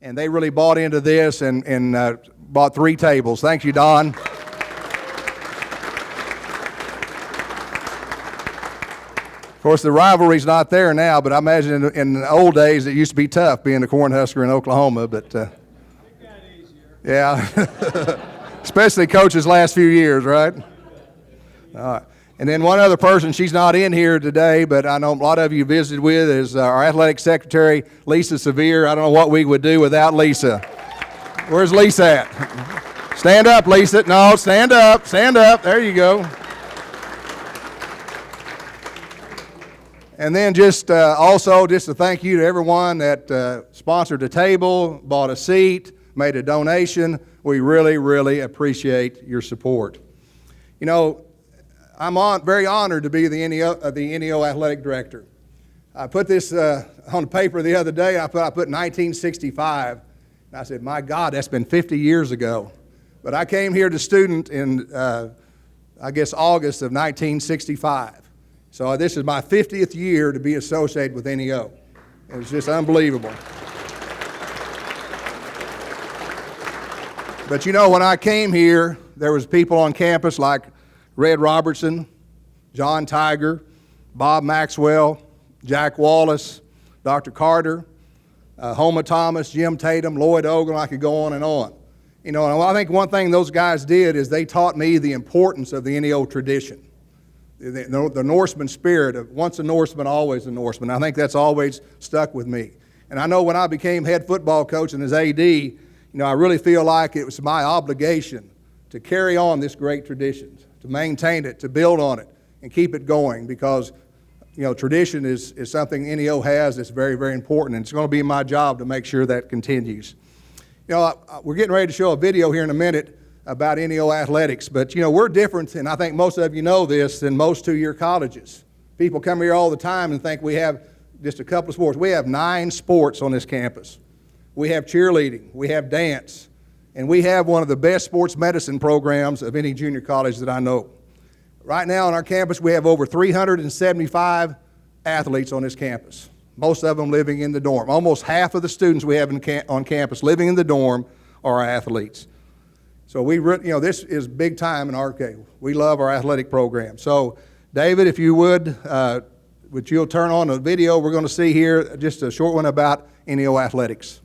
and they really bought into this and bought 3 tables. Thank you, Don. Of course, the rivalry's not there now, but I imagine in the old days it used to be tough being a Cornhusker in Oklahoma. But yeah, especially Coach's last few years, right? All right. And then one other person, she's not in here today, but I know a lot of you visited with, is our athletic secretary, Lisa Severe. I don't know what we would do without Lisa. Where's Lisa at? Stand up, Lisa. No, stand up. Stand up. There you go. And then just also just a thank you to everyone that sponsored a table, bought a seat, made a donation. We really, really appreciate your support. You know, I'm very honored to be the NEO athletic director. I put this on the paper the other day. I put 1965. And I said, my God, that's been 50 years ago. But I came here to student in, I guess, August of 1965. So this is my 50th year to be associated with NEO. It was just unbelievable. But you know, when I came here, there was people on campus like Red Robertson, John Tiger, Bob Maxwell, Jack Wallace, Dr. Carter, Homa Thomas, Jim Tatum, Lloyd Ogle. I could go on and on. You know, and I think one thing those guys did is they taught me the importance of the NEO tradition, the Norseman spirit of once a Norseman, always a Norseman. I think that's always stuck with me. And I know when I became head football coach and as AD, you know, I really feel like it was my obligation to carry on this great tradition, to maintain it, to build on it, and keep it going, because, you know, tradition is something NEO has that's very, very important, and it's going to be my job to make sure that continues. You know, we're getting ready to show a video here in a minute about NEO athletics, but, you know, we're different, and I think most of you know this, than most two-year colleges. People come here all the time and think we have just a couple of sports. We have 9 sports on this campus. We have cheerleading, we have dance, and we have one of the best sports medicine programs of any junior college that I know. Right now on our campus, we have over 375 athletes on this campus, most of them living in the dorm. Almost half of the students we have on campus living in the dorm are athletes. So this is big time in our case. We love our athletic program. So David, if you would you'll turn on the video we're going to see here, just a short one about NEO athletics.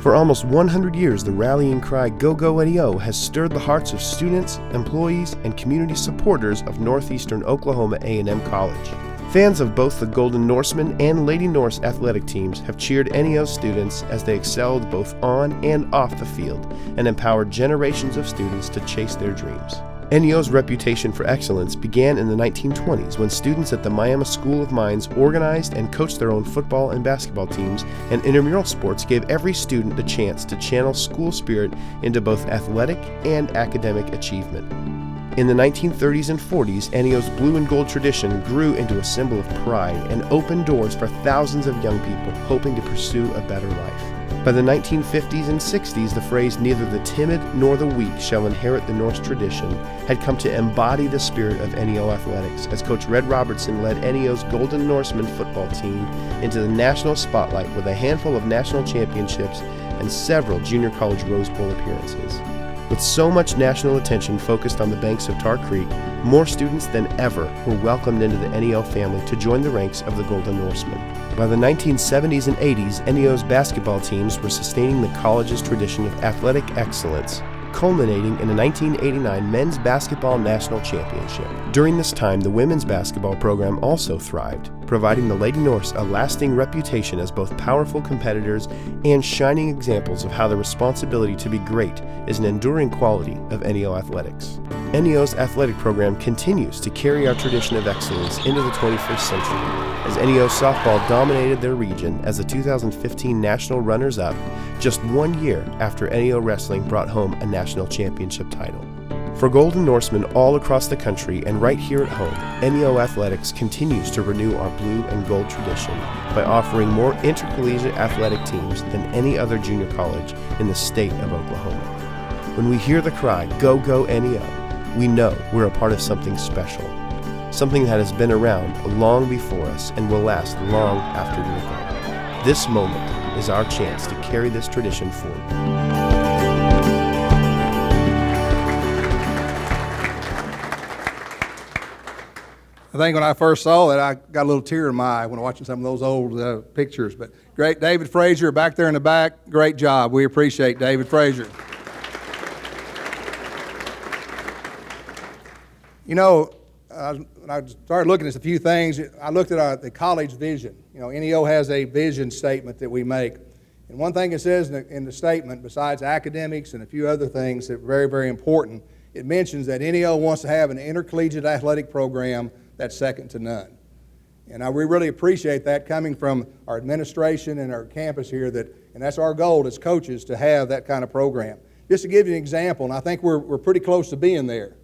For almost 100 years, the rallying cry, Go Go NEO, has stirred the hearts of students, employees, and community supporters of northeastern Oklahoma A&M College. Fans of both the Golden Norseman and Lady Norse athletic teams have cheered NEO students as they excelled both on and off the field and empowered generations of students to chase their dreams. NEO's reputation for excellence began in the 1920s when students at the Miami School of Mines organized and coached their own football and basketball teams, and intramural sports gave every student the chance to channel school spirit into both athletic and academic achievement. In the 1930s and 40s, NEO's blue and gold tradition grew into a symbol of pride and opened doors for thousands of young people hoping to pursue a better life. By the 1950s and 60s, the phrase, neither the timid nor the weak shall inherit the Norse tradition, had come to embody the spirit of NEO athletics, as Coach Red Robertson led NEO's Golden Norseman football team into the national spotlight with a handful of national championships and several junior college Rose Bowl appearances. With so much national attention focused on the banks of Tar Creek, more students than ever were welcomed into the NEO family to join the ranks of the Golden Norsemen. By the 1970s and 80s, NEO's basketball teams were sustaining the college's tradition of athletic excellence, culminating in the 1989 Men's Basketball National Championship. During this time, the women's basketball program also thrived, providing the Lady Norse a lasting reputation as both powerful competitors and shining examples of how the responsibility to be great is an enduring quality of NEO athletics. NEO's athletic program continues to carry our tradition of excellence into the 21st century, as NEO softball dominated their region as the 2015 national runners-up, just 1 year after NEO wrestling brought home a national championship title. For Golden Norsemen all across the country and right here at home, NEO Athletics continues to renew our blue and gold tradition by offering more intercollegiate athletic teams than any other junior college in the state of Oklahoma. When we hear the cry, Go Go NEO, we know we're a part of something special, something that has been around long before us and will last long after we're gone. This moment is our chance to carry this tradition forward. I think when I first saw that, I got a little tear in my eye when watching some of those old pictures. But great, David Frazier back there in the back, great job. We appreciate David Frazier. You know, when I started looking at a few things, I looked at the college vision. You know, NEO has a vision statement that we make. And one thing it says in the statement, besides academics and a few other things that are very, very important, it mentions that NEO wants to have an intercollegiate athletic program that's second to none. And we really appreciate that coming from our administration and our campus here, and that's our goal as coaches, to have that kind of program. Just to give you an example, and I think we're pretty close to being there.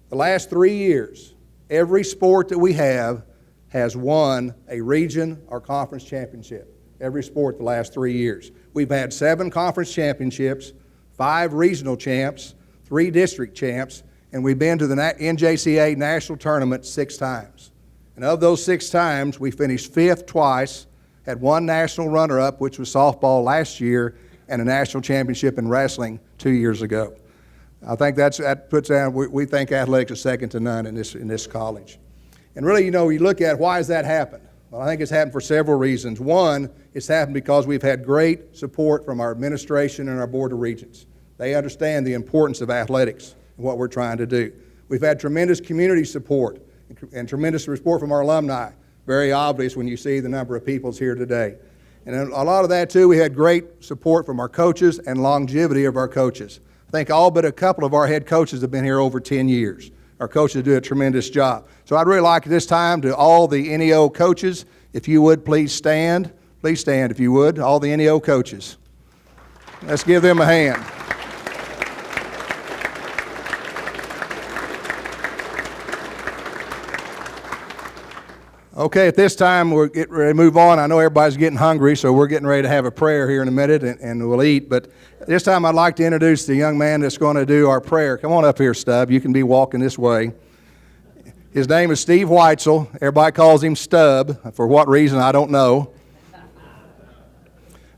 The last 3 years, every sport that we have has won a region or conference championship. Every sport the last 3 years. We've had 7 conference championships, 5 regional champs, 3 district champs, and we've been to the NJCA national tournament 6 times. And of those 6 times, we finished 5th twice, had 1 national runner-up, which was softball last year, and a national championship in wrestling 2 years ago. I think that puts down, we think athletics is second to none in this college. And really, you know, you look at why has that happened? Well, I think it's happened for several reasons. One, it's happened because we've had great support from our administration and our Board of Regents. They understand the importance of athletics and what we're trying to do. We've had tremendous community support and tremendous support from our alumni. Very obvious when you see the number of people's here today. And a lot of that, too, we had great support from our coaches and longevity of our coaches. I think all but a couple of our head coaches have been here over 10 years. Our coaches do a tremendous job. So I'd really like at this time to all the NEO coaches, if you would please stand. Please stand if you would, all the NEO coaches. Let's give them a hand. Okay, at this time we're getting ready to move on. I know everybody's getting hungry, so we're getting ready to have a prayer here in a minute and we'll eat. But this time I'd like to introduce the young man that's going to do our prayer. Come on up here, Stub. You can be walking this way. His name is Steve Weitzel. Everybody calls him Stub. For what reason, I don't know.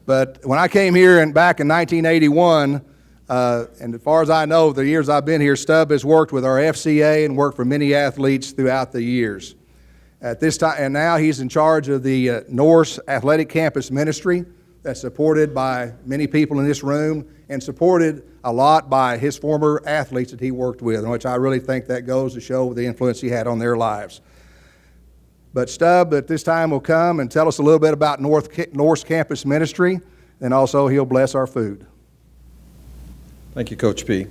But when I came here back in 1981, and as far as I know, the years I've been here, Stub has worked with our FCA and worked for many athletes throughout the years. At this time, and now he's in charge of the Norse Athletic Campus Ministry that's supported by many people in this room and supported a lot by his former athletes that he worked with, which I really think that goes to show the influence he had on their lives. But Stub at this time will come and tell us a little bit about Norse Campus Ministry, and also he'll bless our food. Thank you, Coach P.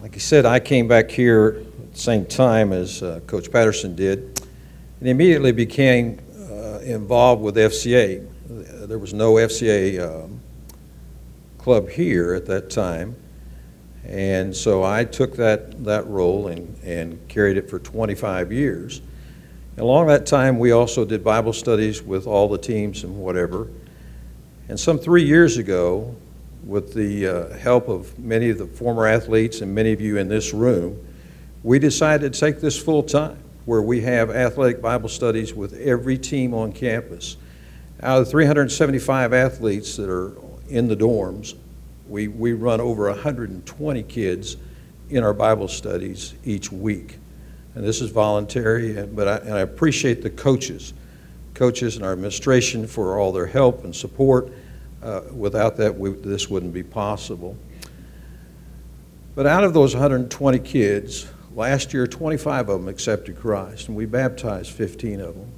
Like you said, I came back here at the same time as Coach Patterson did, and immediately became involved with FCA. There was no FCA club here at that time, and so I took that role and carried it for 25 years. And along that time, we also did Bible studies with all the teams and whatever. And some 3 years ago, with the help of many of the former athletes and many of you in this room, we decided to take this full time, where we have athletic Bible studies with every team on campus. Out of the 375 athletes that are in the dorms, we run over 120 kids in our Bible studies each week. And this is voluntary, but I appreciate the coaches and our administration for all their help and support. Without that, this wouldn't be possible. But out of those 120 kids, last year 25 of them accepted Christ, and we baptized 15 of them.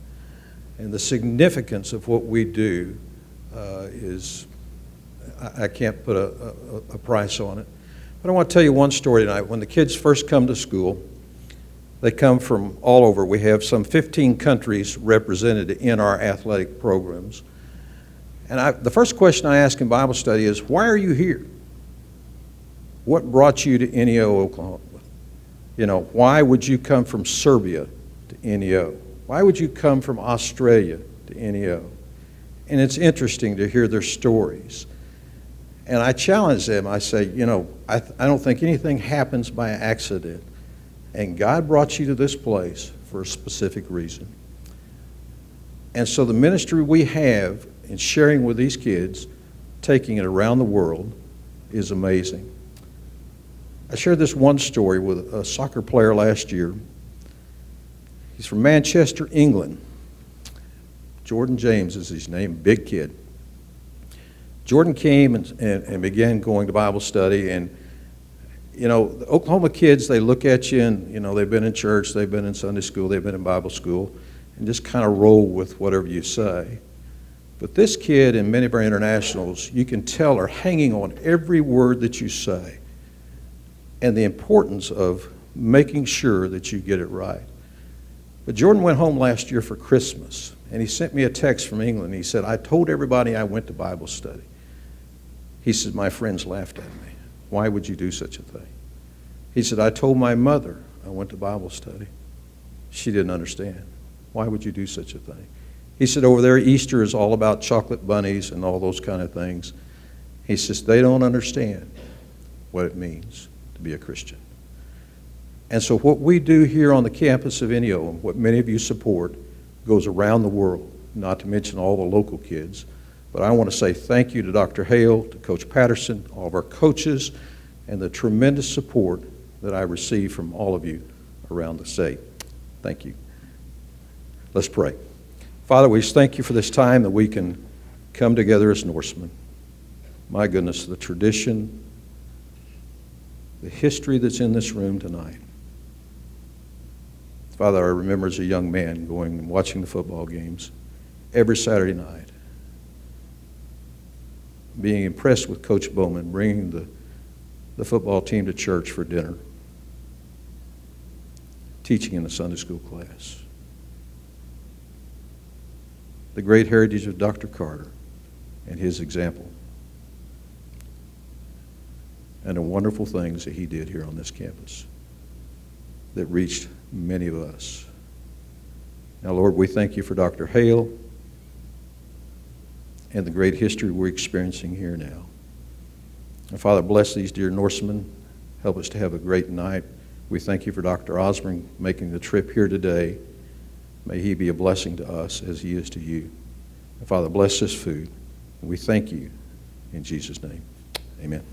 And the significance of what we do is, I can't put a price on it. But I want to tell you one story tonight. When the kids first come to school, they come from all over. We have some 15 countries represented in our athletic programs. And the first question I ask in Bible study is, why are you here? What brought you to NEO, Oklahoma? You know, why would you come from Serbia to NEO? Why would you come from Australia to NEO? And it's interesting to hear their stories. And I challenge them. I say, you know, I don't think anything happens by accident. And God brought you to this place for a specific reason. And so the ministry we have in sharing with these kids, taking it around the world, is amazing. I shared this one story with a soccer player last year. He's from Manchester, England. Jordan James is his name, big kid. Jordan came and began going to Bible study, and you know, the Oklahoma kids, they look at you and, you know, they've been in church, they've been in Sunday school, they've been in Bible school, and just kind of roll with whatever you say. But this kid and many of our internationals, you can tell, are hanging on every word that you say, and the importance of making sure that you get it right. But Jordan went home last year for Christmas, and he sent me a text from England. He said, I told everybody I went to Bible study. He said, my friends laughed at me. Why would you do such a thing? He said, I told my mother I went to Bible study. She didn't understand. Why would you do such a thing? He said, over there, Easter is all about chocolate bunnies and all those kind of things. He says, they don't understand what it means to be a Christian. And so what we do here on the campus of NEO, and what many of you support, goes around the world, not to mention all the local kids. But I want to say thank you to Dr. Hale, to Coach Patterson, all of our coaches, and the tremendous support that I receive from all of you around the state. Thank you. Let's pray. Father, we just thank you for this time that we can come together as Norsemen. My goodness, the tradition, the history that's in this room tonight. Father, I remember as a young man going and watching the football games every Saturday night, being impressed with Coach Bowman, bringing the football team to church for dinner, teaching in the Sunday school class. The great heritage of Dr. Carter and his example, and the wonderful things that he did here on this campus that reached many of us. Now, Lord, we thank you for Dr. Hale and the great history we're experiencing here now. And Father, bless these dear Norsemen. Help us to have a great night. We thank you for Dr. Osborne making the trip here today. May he be a blessing to us as he is to you. And Father, bless this food. And we thank you in Jesus' name. Amen.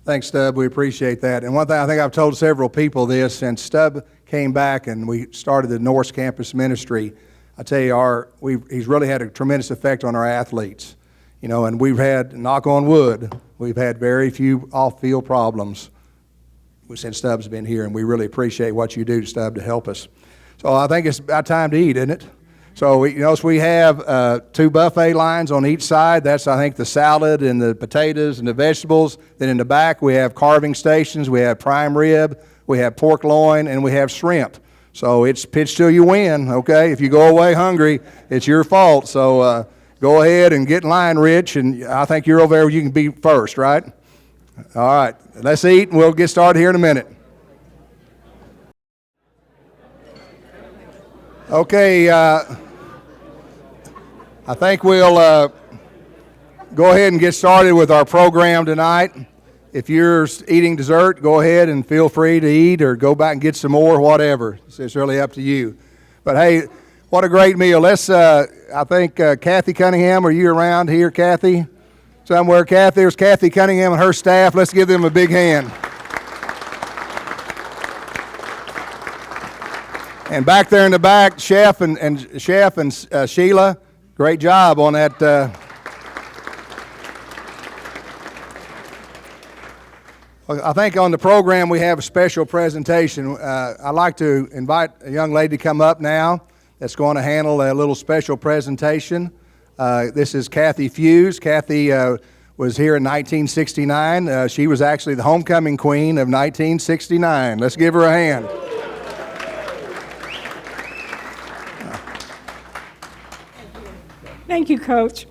Thanks, Stub. We appreciate that. And one thing, I think I've told several people this, since Stub came back and we started the Norse Campus Ministry, I tell you, he's really had a tremendous effect on our athletes. You know, and we've had, knock on wood, we've had very few off-field problems since Stub's been here, and we really appreciate what you do, Stub, to help us. So I think it's about time to eat, isn't it? So you notice we have 2 buffet lines on each side. That's, I think, the salad and the potatoes and the vegetables. Then in the back we have carving stations. We have prime rib, we have pork loin, and we have shrimp. So it's pitch till you win, okay? If you go away hungry, it's your fault. So go ahead and get in line, Rich, and I think you're over there, you can be first, right? All right, let's eat, and we'll get started here in a minute. Okay, I think we'll go ahead and get started with our program tonight. If you're eating dessert, go ahead and feel free to eat or go back and get some more, whatever. It's really up to you. But hey, what a great meal. Let's, I think Kathy Cunningham, are you around here, Kathy? Somewhere, Kathy. There's Kathy Cunningham and her staff. Let's give them a big hand. And back there in the back, Chef and Sheila, great job on that. I think on the program we have a special presentation. I'd like to invite a young lady to come up now that's going to handle a little special presentation. This is Kathy Fuse. Kathy was here in 1969. She was actually the homecoming queen of 1969. Let's give her a hand. Thank you, Coach.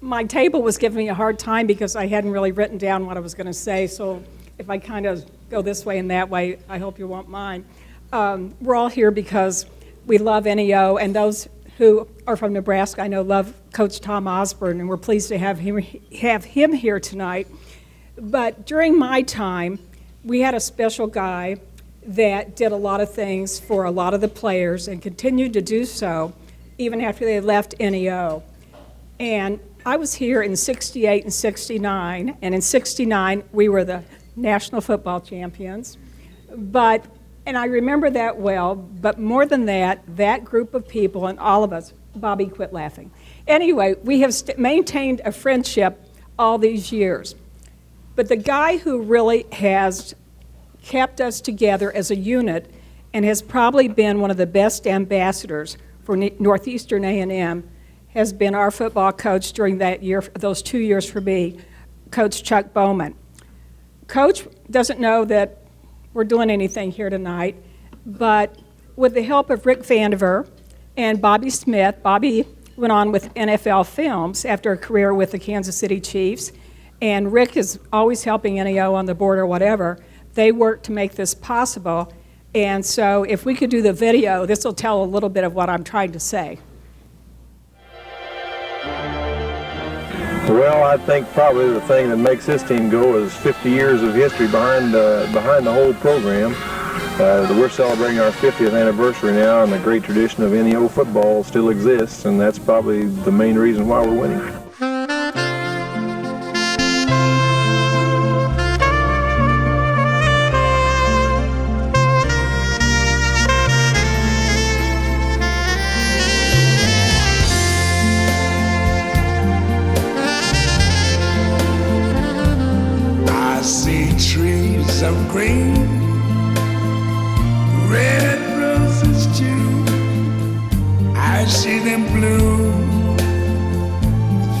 My table was giving me a hard time because I hadn't really written down what I was going to say, so if I kind of go this way and that way, I hope you won't mind. We're all here because we love NEO, and those who are from Nebraska, I know love Coach Tom Osborne, and we're pleased to have him here tonight. But during my time, we had a special guy that did a lot of things for a lot of the players and continued to do so even after they left NEO. And I was here in 68 and 69, and in 69 we were the national football champions. And I remember that well, but more than that, that group of people and all of us, Bobby, quit laughing. Anyway, we have maintained a friendship all these years. But the guy who really has kept us together as a unit and has probably been one of the best ambassadors for Northeastern A&M has been our football coach during that year, those 2 years for me, Coach Chuck Bowman. Coach doesn't know that we're doing anything here tonight, but with the help of Rick Vandiver and Bobby Smith, Bobby went on with NFL Films after a career with the Kansas City Chiefs, and Rick is always helping NEO on the board or whatever. They worked to make this possible, and so if we could do the video, this will tell a little bit of what I'm trying to say. Well, I think probably the thing that makes this team go is 50 years of history behind the whole program. We're celebrating our 50th anniversary now, and the great tradition of NEO football still exists, and that's probably the main reason why we're winning. Of green, red roses too. I see them bloom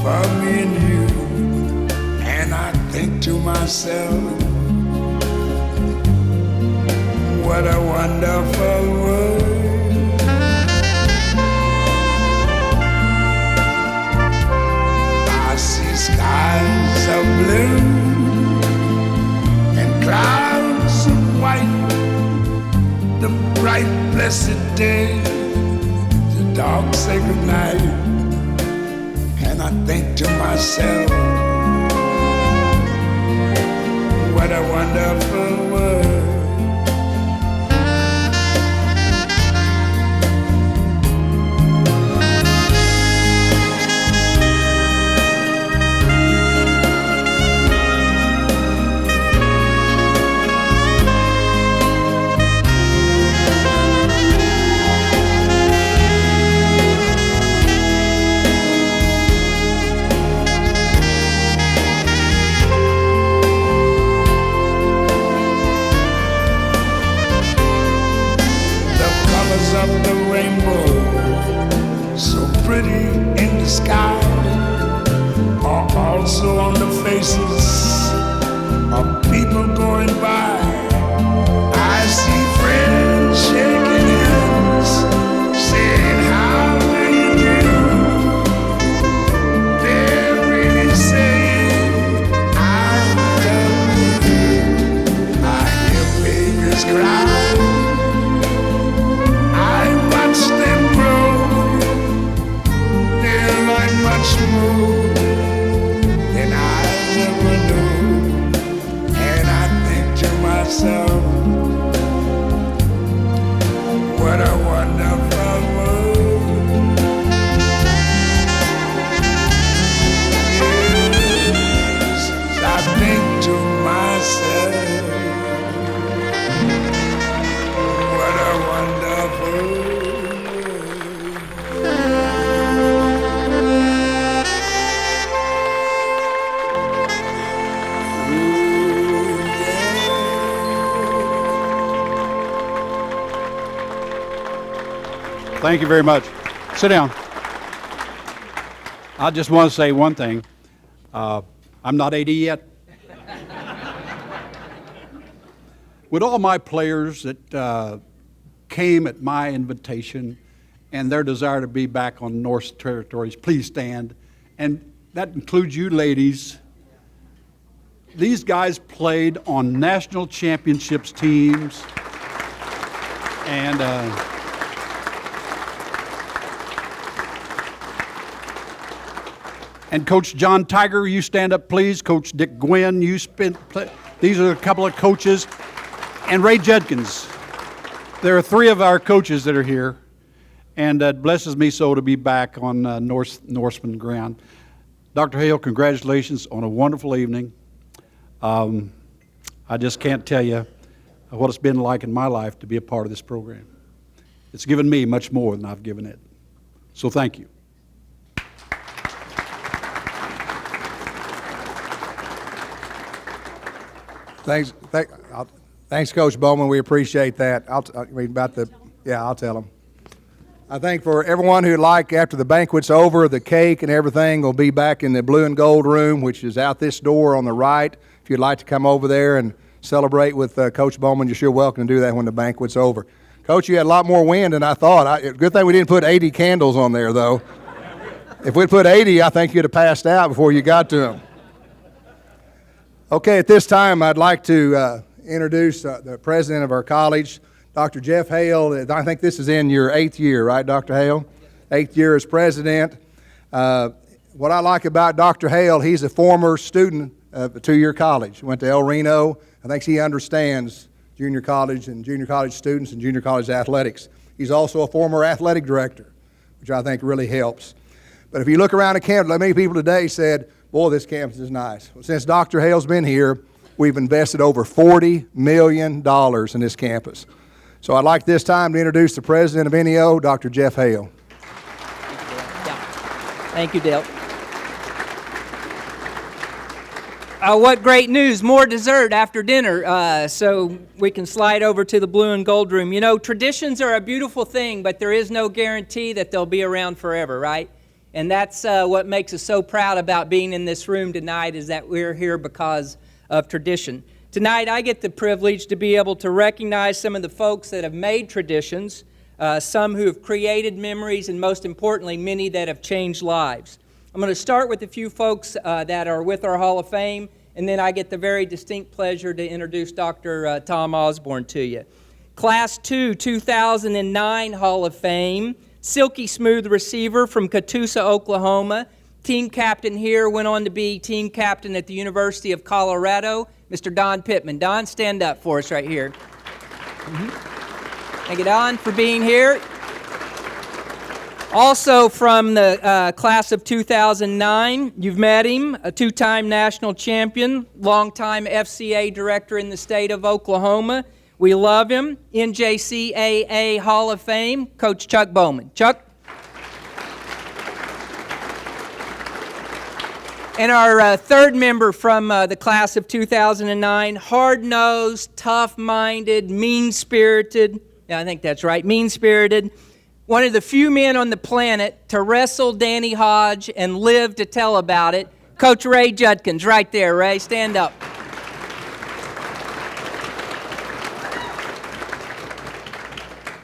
for me and you, and I think to myself, what a wonderful world. I see skies of blue, clouds of white, the bright blessed day, the dark sacred night, and I think to myself, what a wonderful world. Also on the faces of people going by, I see friends shaking hands, saying, how do you do? They're really saying, I love you. I hear babies cry, I watch them grow, they're like much more than I ever knew, and I think to myself, what a wonderful world. Yes, I think to myself, what a wonderful world. Thank you very much. Sit down. I just want to say one thing. I'm not 80 yet. With all my players that came at my invitation and their desire to be back on Norse territories, please stand. And that includes you ladies. These guys played on national championships teams. And And Coach John Tiger, you stand up, please. Coach Dick Gwynn, these are a couple of coaches. And Ray Judkins. There are three of our coaches that are here. And it blesses me so to be back on Norseman ground. Dr. Hale, congratulations on a wonderful evening. I just can't tell you what it's been like in my life to be a part of this program. It's given me much more than I've given it. So thank you. Thanks, Coach Bowman. We appreciate that. I'll tell them. I think for everyone who'd like, after the banquet's over, the cake and everything will be back in the blue and gold room, which is out this door on the right. If you'd like to come over there and celebrate with Coach Bowman, you're sure welcome to do that when the banquet's over. Coach, you had a lot more wind than I thought. Good thing we didn't put 80 candles on there, though. If we'd put 80, I think you'd have passed out before you got to them. Okay, at this time, I'd like to introduce the president of our college, Dr. Jeff Hale. I think this is in your 8th year, right, Dr. Hale? 8th year as president. What I like about Dr. Hale, he's a former student of a 2-year college. Went to El Reno. I think he understands junior college and junior college students and junior college athletics. He's also a former athletic director, which I think really helps. But if you look around the campus, many people today said, boy, this campus is nice. Well, since Dr. Hale's been here, we've invested over $40 million in this campus. So I'd like this time to introduce the president of NEO, Dr. Jeff Hale. Thank you, Dale. What great news, more dessert after dinner, so we can slide over to the blue and gold room. You know, traditions are a beautiful thing, but there is no guarantee that they'll be around forever, right? And that's what makes us so proud about being in this room tonight, is that we're here because of tradition. Tonight, I get the privilege to be able to recognize some of the folks that have made traditions, some who have created memories, and most importantly, many that have changed lives. I'm going to start with a few folks that are with our Hall of Fame, and then I get the very distinct pleasure to introduce Dr. Tom Osborne to you. Class 2, 2009 Hall of Fame, silky smooth receiver from Catoosa, Oklahoma. Team captain here, went on to be team captain at the University of Colorado, Mr. Don Pittman. Don, stand up for us right here. Thank you, Don, for being here. Also from the class of 2009, you've met him, a 2-time national champion, longtime FCA director in the state of Oklahoma. We love him. NJCAA Hall of Fame, Coach Chuck Bowman. Chuck? And our third member from the class of 2009, hard-nosed, tough-minded, mean-spirited, I think that's right, mean-spirited, one of the few men on the planet to wrestle Danny Hodge and live to tell about it, Coach Ray Judkins, right there. Ray, stand up.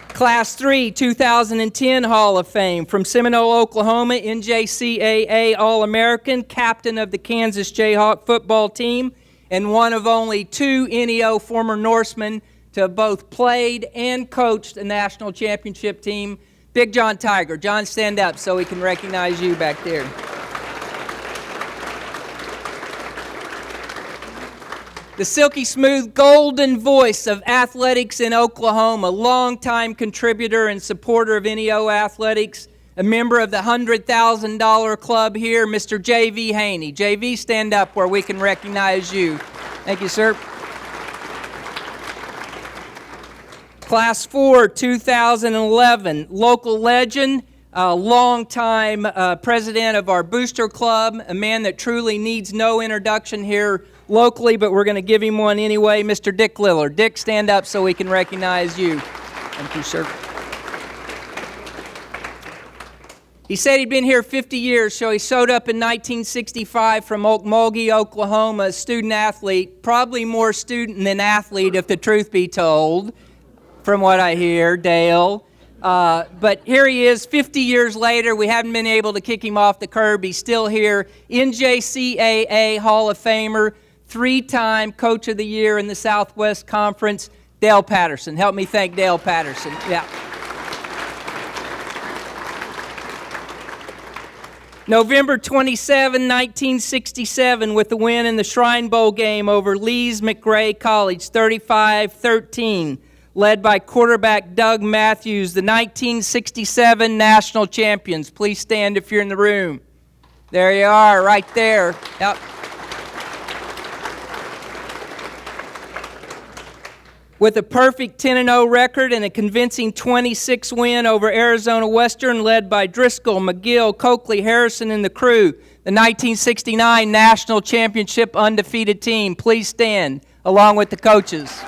Class 3, 2010 Hall of Fame, from Seminole, Oklahoma, NJCAA All-American, captain of the Kansas Jayhawk football team, and one of only 2 NEO former Norsemen to have both played and coached a national championship team, Big John Tiger. John, stand up so we can recognize you back there. The silky smooth golden voice of athletics in Oklahoma, longtime contributor and supporter of NEO athletics, a member of the $100,000 club here, Mr. J.V. Haney. J.V., stand up where we can recognize you. Thank you, sir. Class 4, 2011, local legend, longtime president of our booster club, a man that truly needs no introduction here locally, but we're going to give him one anyway, Mr. Dick Lillard. Dick, stand up so we can recognize you. Thank you, sir. He said he'd been here 50 years, so he showed up in 1965 from Okmulgee, Oklahoma, a student athlete, probably more student than athlete if the truth be told, from what I hear, Dale. But here he is 50 years later. We haven't been able to kick him off the curb. He's still here. NJCAA Hall of Famer, 3-time Coach of the Year in the Southwest Conference, Dale Patterson. Help me thank Dale Patterson. Yeah. November 27, 1967, with the win in the Shrine Bowl game over Lee's McRae College, 35-13, led by quarterback Doug Matthews, the 1967 national champions. Please stand if you're in the room. There you are, right there. Yep. With a perfect 10-0 record and a convincing 26 win over Arizona Western, led by Driscoll, McGill, Coakley, Harrison, and the crew, the 1969 national championship undefeated team. Please stand, along with the coaches.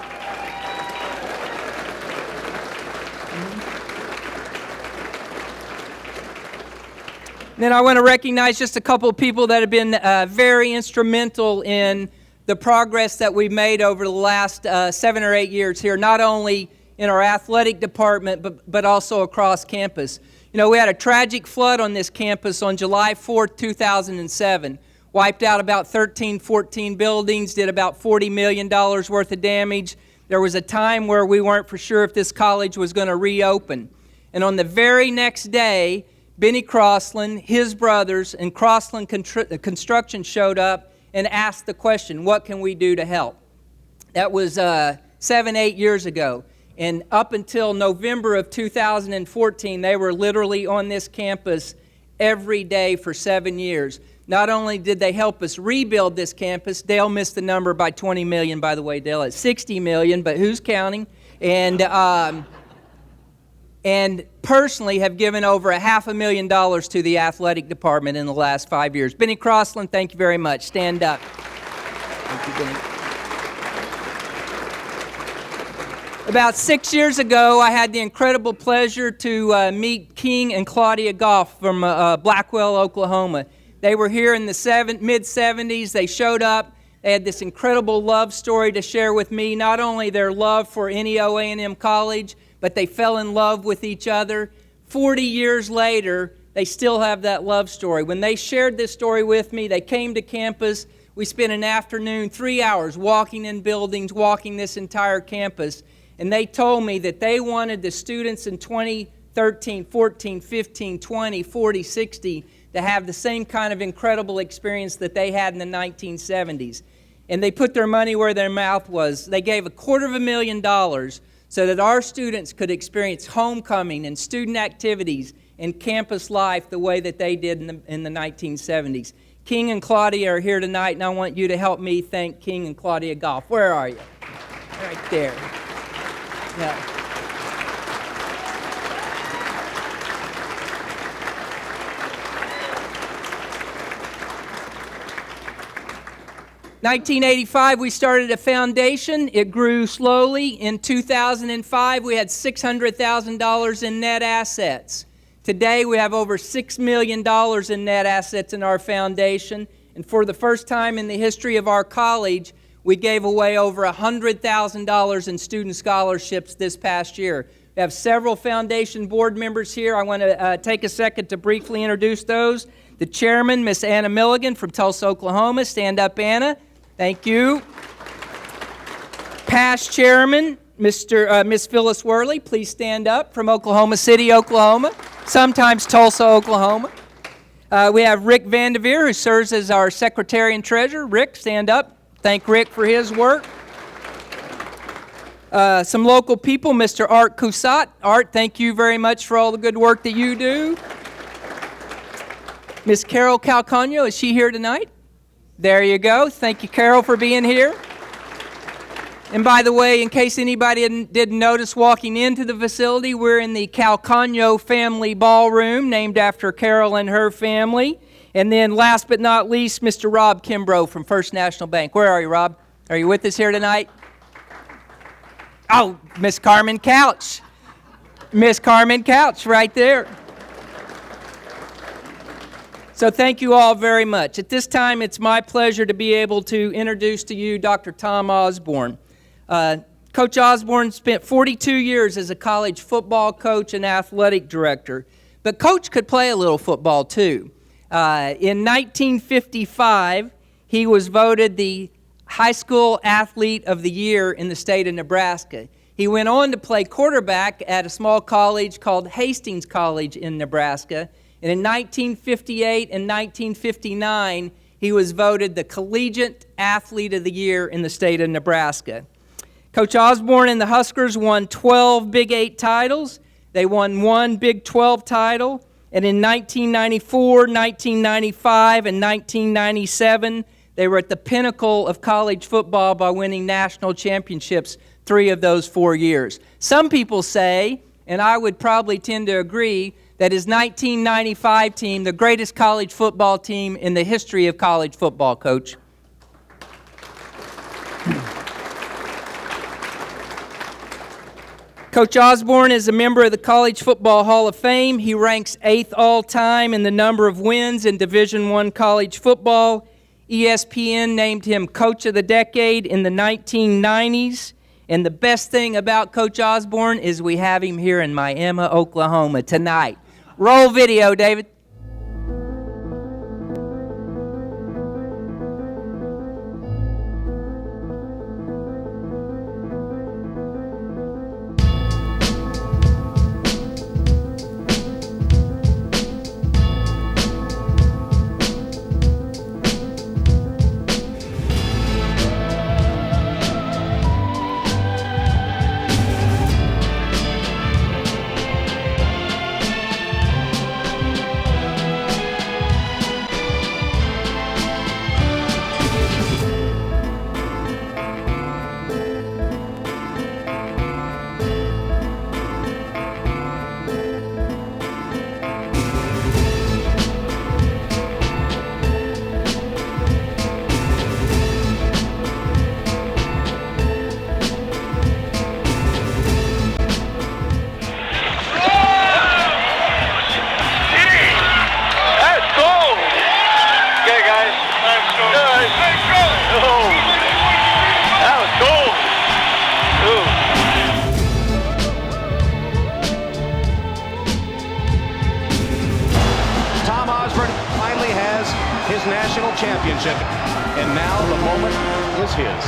Then I want to recognize just a couple of people that have been very instrumental in the progress that we've made over the last 7 or 8 years here, not only in our athletic department, but also across campus. You know, we had a tragic flood on this campus on July 4th, 2007. Wiped out about 14 buildings, did about $40 million worth of damage. There was a time where we weren't for sure if this college was going to reopen. And on the very next day, Benny Crossland, his brothers, and Crossland Construction showed up and asked the question, what can we do to help? That was 7-8 years ago. And up until November of 2014, they were literally on this campus every day for 7 years. Not only did they help us rebuild this campus, Dale missed the number by 20 million, by the way, Dale, it's 60 million, but who's counting? And personally have given over $500,000 to the athletic department in the last 5 years. Benny Crossland, thank you very much. Stand up. Thank you, Benny. About 6 years ago, I had the incredible pleasure to meet King and Claudia Goff from Blackwell, Oklahoma. They were here in the mid-'70s. They showed up. They had this incredible love story to share with me, not only their love for NEO A&M College, but they fell in love with each other. 40 years later, they still have that love story. When they shared this story with me, they came to campus. We spent an afternoon, 3 hours, walking in buildings, walking this entire campus. And they told me that they wanted the students in 2013, 14, 15, 20, 40, 60 to have the same kind of incredible experience that they had in the 1970s. And they put their money where their mouth was. They gave $250,000 so that our students could experience homecoming and student activities and campus life the way that they did in the 1970s. King and Claudia are here tonight, and I want you to help me thank King and Claudia Goff. Where are you? Right there. Yeah. 1985, we started a foundation. It grew slowly. In 2005, we had $600,000 in net assets. Today, we have over $6 million in net assets in our foundation. And for the first time in the history of our college, we gave away over $100,000 in student scholarships this past year. We have several foundation board members here. I want to take a second to briefly introduce those. The chairman, Miss Anna Milligan from Tulsa, Oklahoma. Stand up, Anna. Thank you. Past chairman, Miss Phyllis Worley, please stand up, from Oklahoma City, Oklahoma, sometimes Tulsa, Oklahoma. We have Rick Vanderveer, who serves as our secretary and treasurer. Rick, stand up. Thank Rick for his work. Some local people, Mr. Art Cousat. Art, thank you very much for all the good work that you do. Miss Carol Calcagno, is she here tonight? There you go. Thank you, Carol, for being here. And by the way, in case anybody didn't notice walking into the facility, we're in the Calcagno family ballroom, named after Carol and her family. And then last but not least, Mr. Rob Kimbrough from First National Bank. Where are you, Rob? Are you with us here tonight? Oh, Miss Carmen Couch. Miss Carmen Couch right there. So thank you all very much. At this time, it's my pleasure to be able to introduce to you Dr. Tom Osborne. Coach Osborne spent 42 years as a college football coach and athletic director, but Coach could play a little football too. In 1955, he was voted the High School Athlete of the Year in the state of Nebraska. He went on to play quarterback at a small college called Hastings College in Nebraska, And in 1958 and 1959, he was voted the Collegiate Athlete of the Year in the state of Nebraska. Coach Osborne and the Huskers won 12 Big 8 titles. They won one Big 12 title. And in 1994, 1995, and 1997, they were at the pinnacle of college football by winning national championships 3 of those 4 years. Some people say, and I would probably tend to agree, that his 1995 team, the greatest college football team in the history of college football, Coach. Coach Osborne is a member of the College Football Hall of Fame. He ranks 8th all-time in the number of wins in Division I college football. ESPN named him Coach of the Decade in the 1990s. And the best thing about Coach Osborne is we have him here in Miami, Oklahoma tonight. Roll video, David. National championship, and now the moment is his.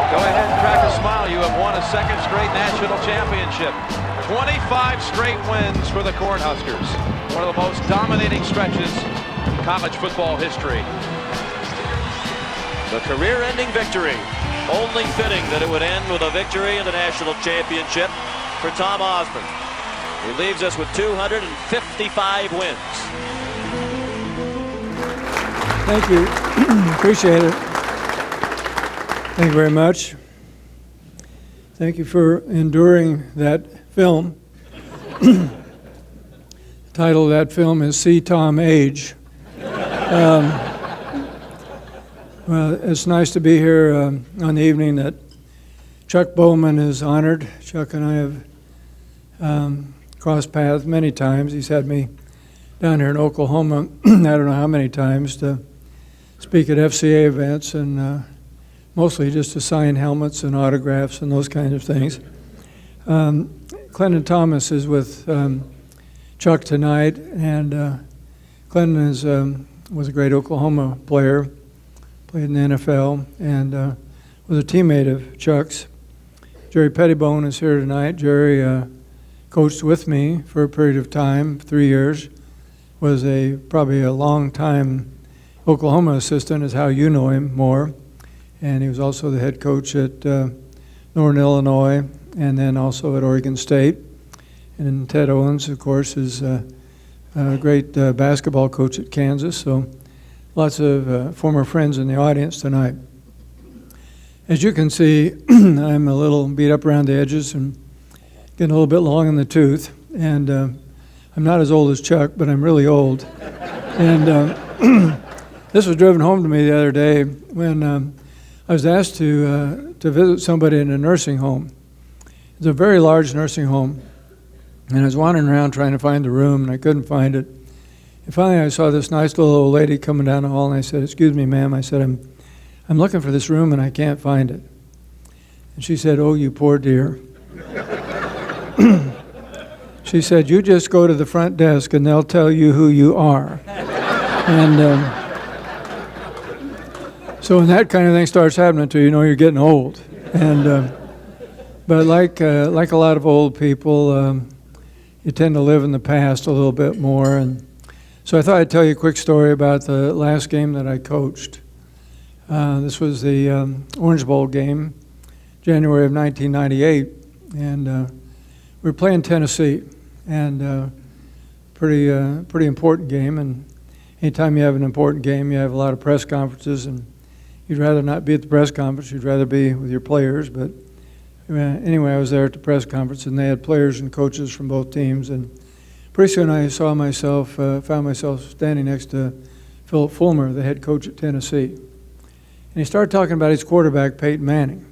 Go ahead and crack a smile. You have won a second straight national championship. 25 straight wins for the Cornhuskers. One of the most dominating stretches in college football history. The career-ending victory. Only fitting that it would end with a victory in the national championship for Tom Osborne. He leaves us with 255 wins. Thank you. Appreciate it. Thank you very much. Thank you for enduring that film. The title of that film is See Tom Age. Well, it's nice to be here on the evening that Chuck Bowman is honored. Chuck and I have crossed paths many times. He's had me down here in Oklahoma, I don't know how many times, to speak at FCA events and mostly just to sign helmets and autographs and those kinds of things. Clinton Thomas is with Chuck tonight, and Clinton was a great Oklahoma player, played in the NFL, and was a teammate of Chuck's. Jerry Pettibone is here tonight. Jerry coached with me for a period of time, 3 years, was probably a long-time Oklahoma assistant is how you know him more. And he was also the head coach at Northern Illinois and then also at Oregon State. And Ted Owens, of course, is a great basketball coach at Kansas. So lots of former friends in the audience tonight. As you can see, I'm a little beat up around the edges and getting a little bit long in the tooth. And I'm not as old as Chuck, but I'm really old. And this was driven home to me the other day when I was asked to visit somebody in a nursing home. It's a very large nursing home, and I was wandering around trying to find the room, and I couldn't find it. And finally, I saw this nice little old lady coming down the hall, and I said, "Excuse me, ma'am." I said, I'm looking for this room, and I can't find it. And she said, "Oh, you poor dear." She said, "You just go to the front desk, and they'll tell you who you are." And so when that kind of thing starts happening to you, you know you're getting old. And but like a lot of old people, you tend to live in the past a little bit more. And so I thought I'd tell you a quick story about the last game that I coached. This was the Orange Bowl game, January of 1998, and we were playing Tennessee, and pretty important game. And anytime you have an important game, you have a lot of press conferences, and you'd rather not be at the press conference, you'd rather be with your players. But anyway, I was there at the press conference, and they had players and coaches from both teams, and pretty soon I found myself standing next to Philip Fulmer, the head coach at Tennessee. And he started talking about his quarterback, Peyton Manning.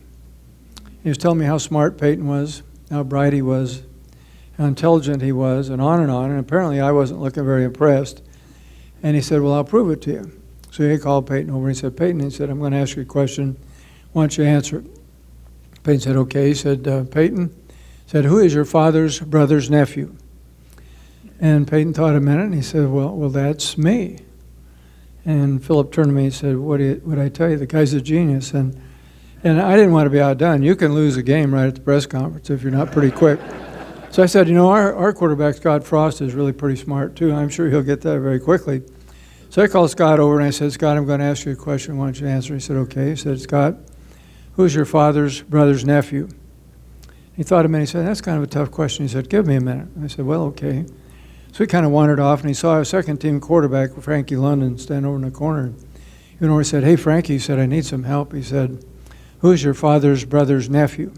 He was telling me how smart Peyton was, how bright he was, how intelligent he was, and on. And apparently I wasn't looking very impressed. And he said, well, I'll prove it to you. So he called Peyton over and he said, Peyton, he said, I'm going to ask you a question. Why don't you answer it? Peyton said, okay. He said, Peyton, said, who is your father's brother's nephew? And Peyton thought a minute and he said, well, that's me. And Philip turned to me and said, what did I tell you? The guy's a genius. And I didn't want to be outdone. You can lose a game right at the press conference if you're not pretty quick. So I said, our quarterback, Scott Frost, is really pretty smart too. I'm sure he'll get that very quickly. So I called Scott over and I said, Scott, I'm going to ask you a question. Why don't you answer? He said, okay. He said, Scott, who's your father's brother's nephew? He thought a minute. He said, that's kind of a tough question. He said, give me a minute. I said, well, okay. So he kind of wandered off, and he saw our second-team quarterback, Frankie London, stand over in the corner. He said, hey, Frankie, he said, I need some help. He said, who's your father's brother's nephew?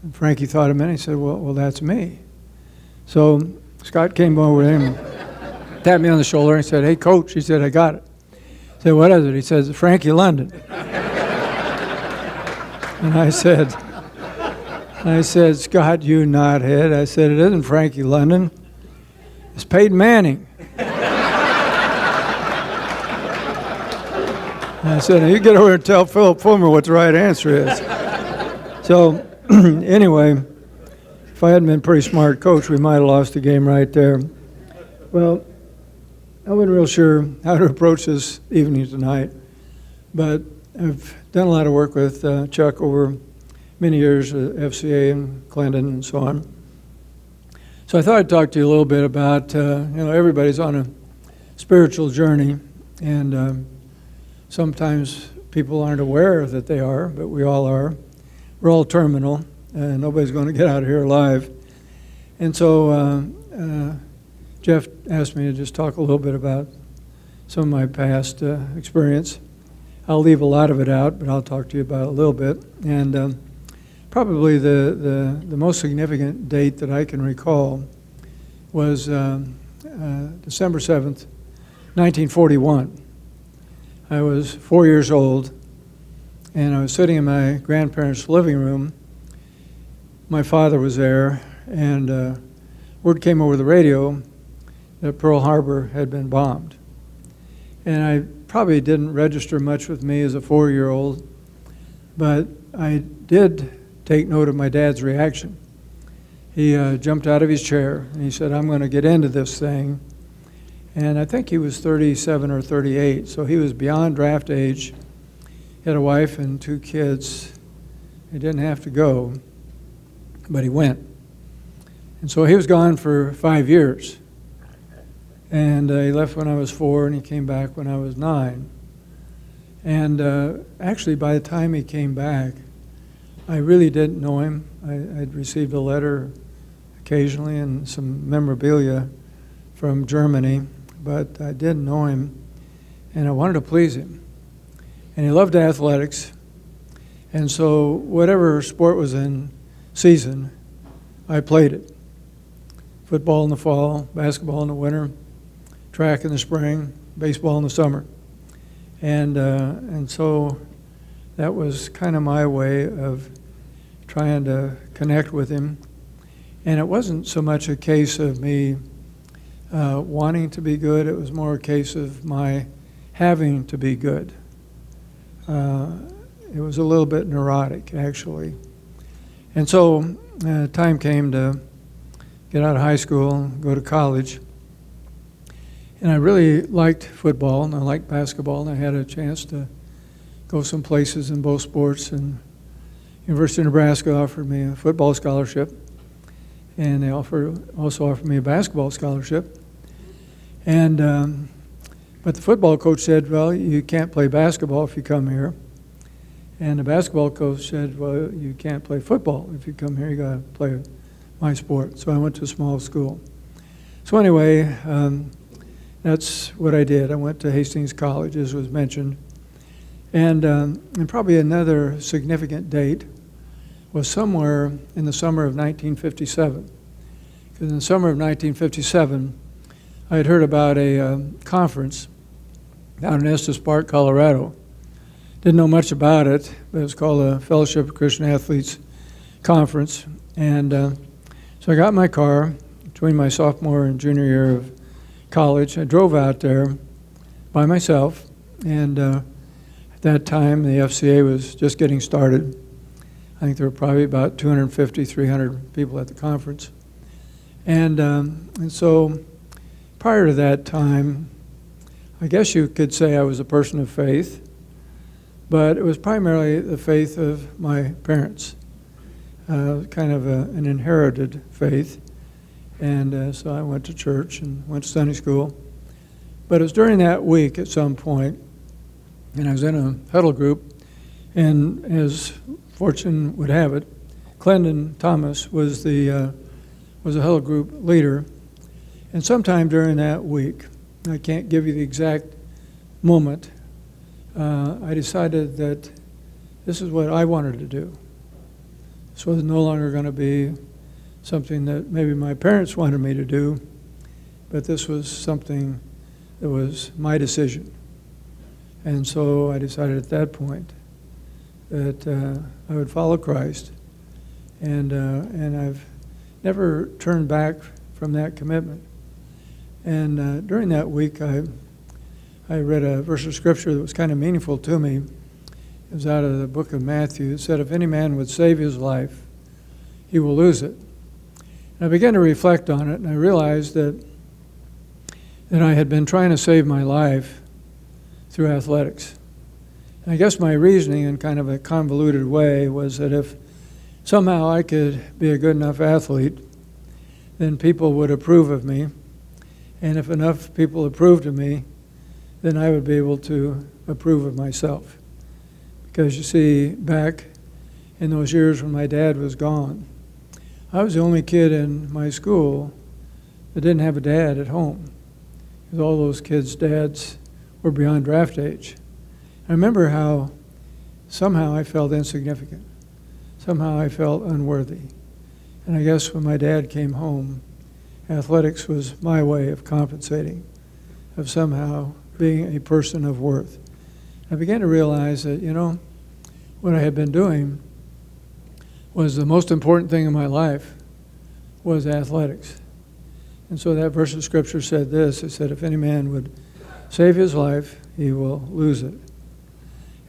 And Frankie thought a minute. He said, well, that's me. So Scott came over to him, tapped me on the shoulder, and said, hey, Coach. He said, I got it. I said, what is it? He says, Frankie London. And I said, Scott, you knothead. I said, it isn't Frankie London. It's Peyton Manning. I said, you get over and tell Philip Fulmer what the right answer is. So anyway, if I hadn't been a pretty smart coach, we might have lost the game right there. Well, I wasn't real sure how to approach this evening tonight, but I've done a lot of work with Chuck over many years at FCA and Clinton and so on. So I thought I'd talk to you a little bit about, everybody's on a spiritual journey, and sometimes people aren't aware that they are, but we all are. We're all terminal, and nobody's going to get out of here alive. And so Jeff asked me to just talk a little bit about some of my past experience. I'll leave a lot of it out, but I'll talk to you about it a little bit. And probably the most significant date that I can recall was December 7th, 1941. I was 4 years old, and I was sitting in my grandparents' living room. My father was there, and word came over the radio that Pearl Harbor had been bombed. And I probably didn't register much with me as a 4-year-old, but I did take note of my dad's reaction. He jumped out of his chair and he said, I'm going to get into this thing. And I think he was 37 or 38, so he was beyond draft age. He had a wife and 2 kids. He didn't have to go, but he went. And so he was gone for 5 years. And he left when I was 4, and he came back when I was 9. And actually, by the time he came back, I really didn't know him. I'd received a letter occasionally and some memorabilia from Germany, but I didn't know him, and I wanted to please him. And he loved athletics, and so whatever sport was in season, I played it. Football in the fall, basketball in the winter, track in the spring, baseball in the summer. And so that was kind of my way of trying to connect with him. And it wasn't so much a case of me wanting to be good, it was more a case of my having to be good. It was a little bit neurotic, actually. And so time came to get out of high school and go to college. And I really liked football, and I liked basketball, and I had a chance to go some places in both sports. And University of Nebraska offered me a football scholarship. and they also offered me a basketball scholarship. And but the football coach said, well, you can't play basketball if you come here. And the basketball coach said, well, you can't play football if you come here. You got to play my sport. So I went to a small school. So anyway, that's what I did. I went to Hastings College, as was mentioned. And probably another significant date was somewhere in the summer of 1957. Because in the summer of 1957, I had heard about a conference down in Estes Park, Colorado. Didn't know much about it, but it was called the Fellowship of Christian Athletes Conference. And so I got in my car between my sophomore and junior year of college. I drove out there by myself, and at that time the FCA was just getting started. I think there were probably about 250, 300 people at the conference. And so prior to that time, I guess you could say I was a person of faith, but it was primarily the faith of my parents, kind of an inherited faith. And so I went to church and went to Sunday school. But it was during that week at some point, and I was in a huddle group, and as fortune would have it, Clendon Thomas was a huddle group leader. And sometime during that week, I can't give you the exact moment, I decided that this is what I wanted to do. This was no longer going to be something that maybe my parents wanted me to do, but this was something that was my decision. And so I decided at that point that I would follow Christ, and I've never turned back from that commitment. And during that week, I read a verse of Scripture that was kind of meaningful to me. It was out of the book of Matthew. It said, if any man would save his life, he will lose it. And I began to reflect on it, and I realized that I had been trying to save my life through athletics. And I guess my reasoning in kind of a convoluted way was that if somehow I could be a good enough athlete, then people would approve of me. And if enough people approved of me, then I would be able to approve of myself. Because you see, back in those years when my dad was gone, I was the only kid in my school that didn't have a dad at home. Because all those kids' dads were beyond draft age. I remember how somehow I felt insignificant. Somehow I felt unworthy. And I guess when my dad came home, athletics was my way of compensating, of somehow being a person of worth. I began to realize that, what I had been doing was the most important thing in my life was athletics. And so that verse of Scripture said this. It said, if any man would save his life, he will lose it.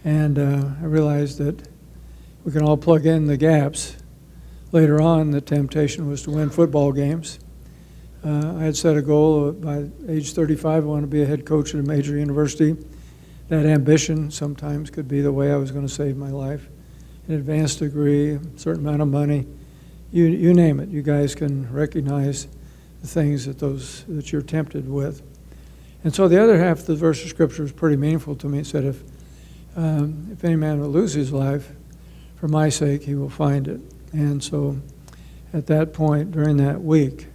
And I realized that we can all plug in the gaps. Later on, the temptation was to win football games. I had set a goal by age 35, I wanted to be a head coach at a major university. That ambition sometimes could be the way I was going to save my life. An advanced degree, a certain amount of money, you name it. You guys can recognize the things that you're tempted with. And so the other half of the verse of Scripture was pretty meaningful to me. It said, if any man will lose his life, for my sake he will find it. And so at that point, during that week,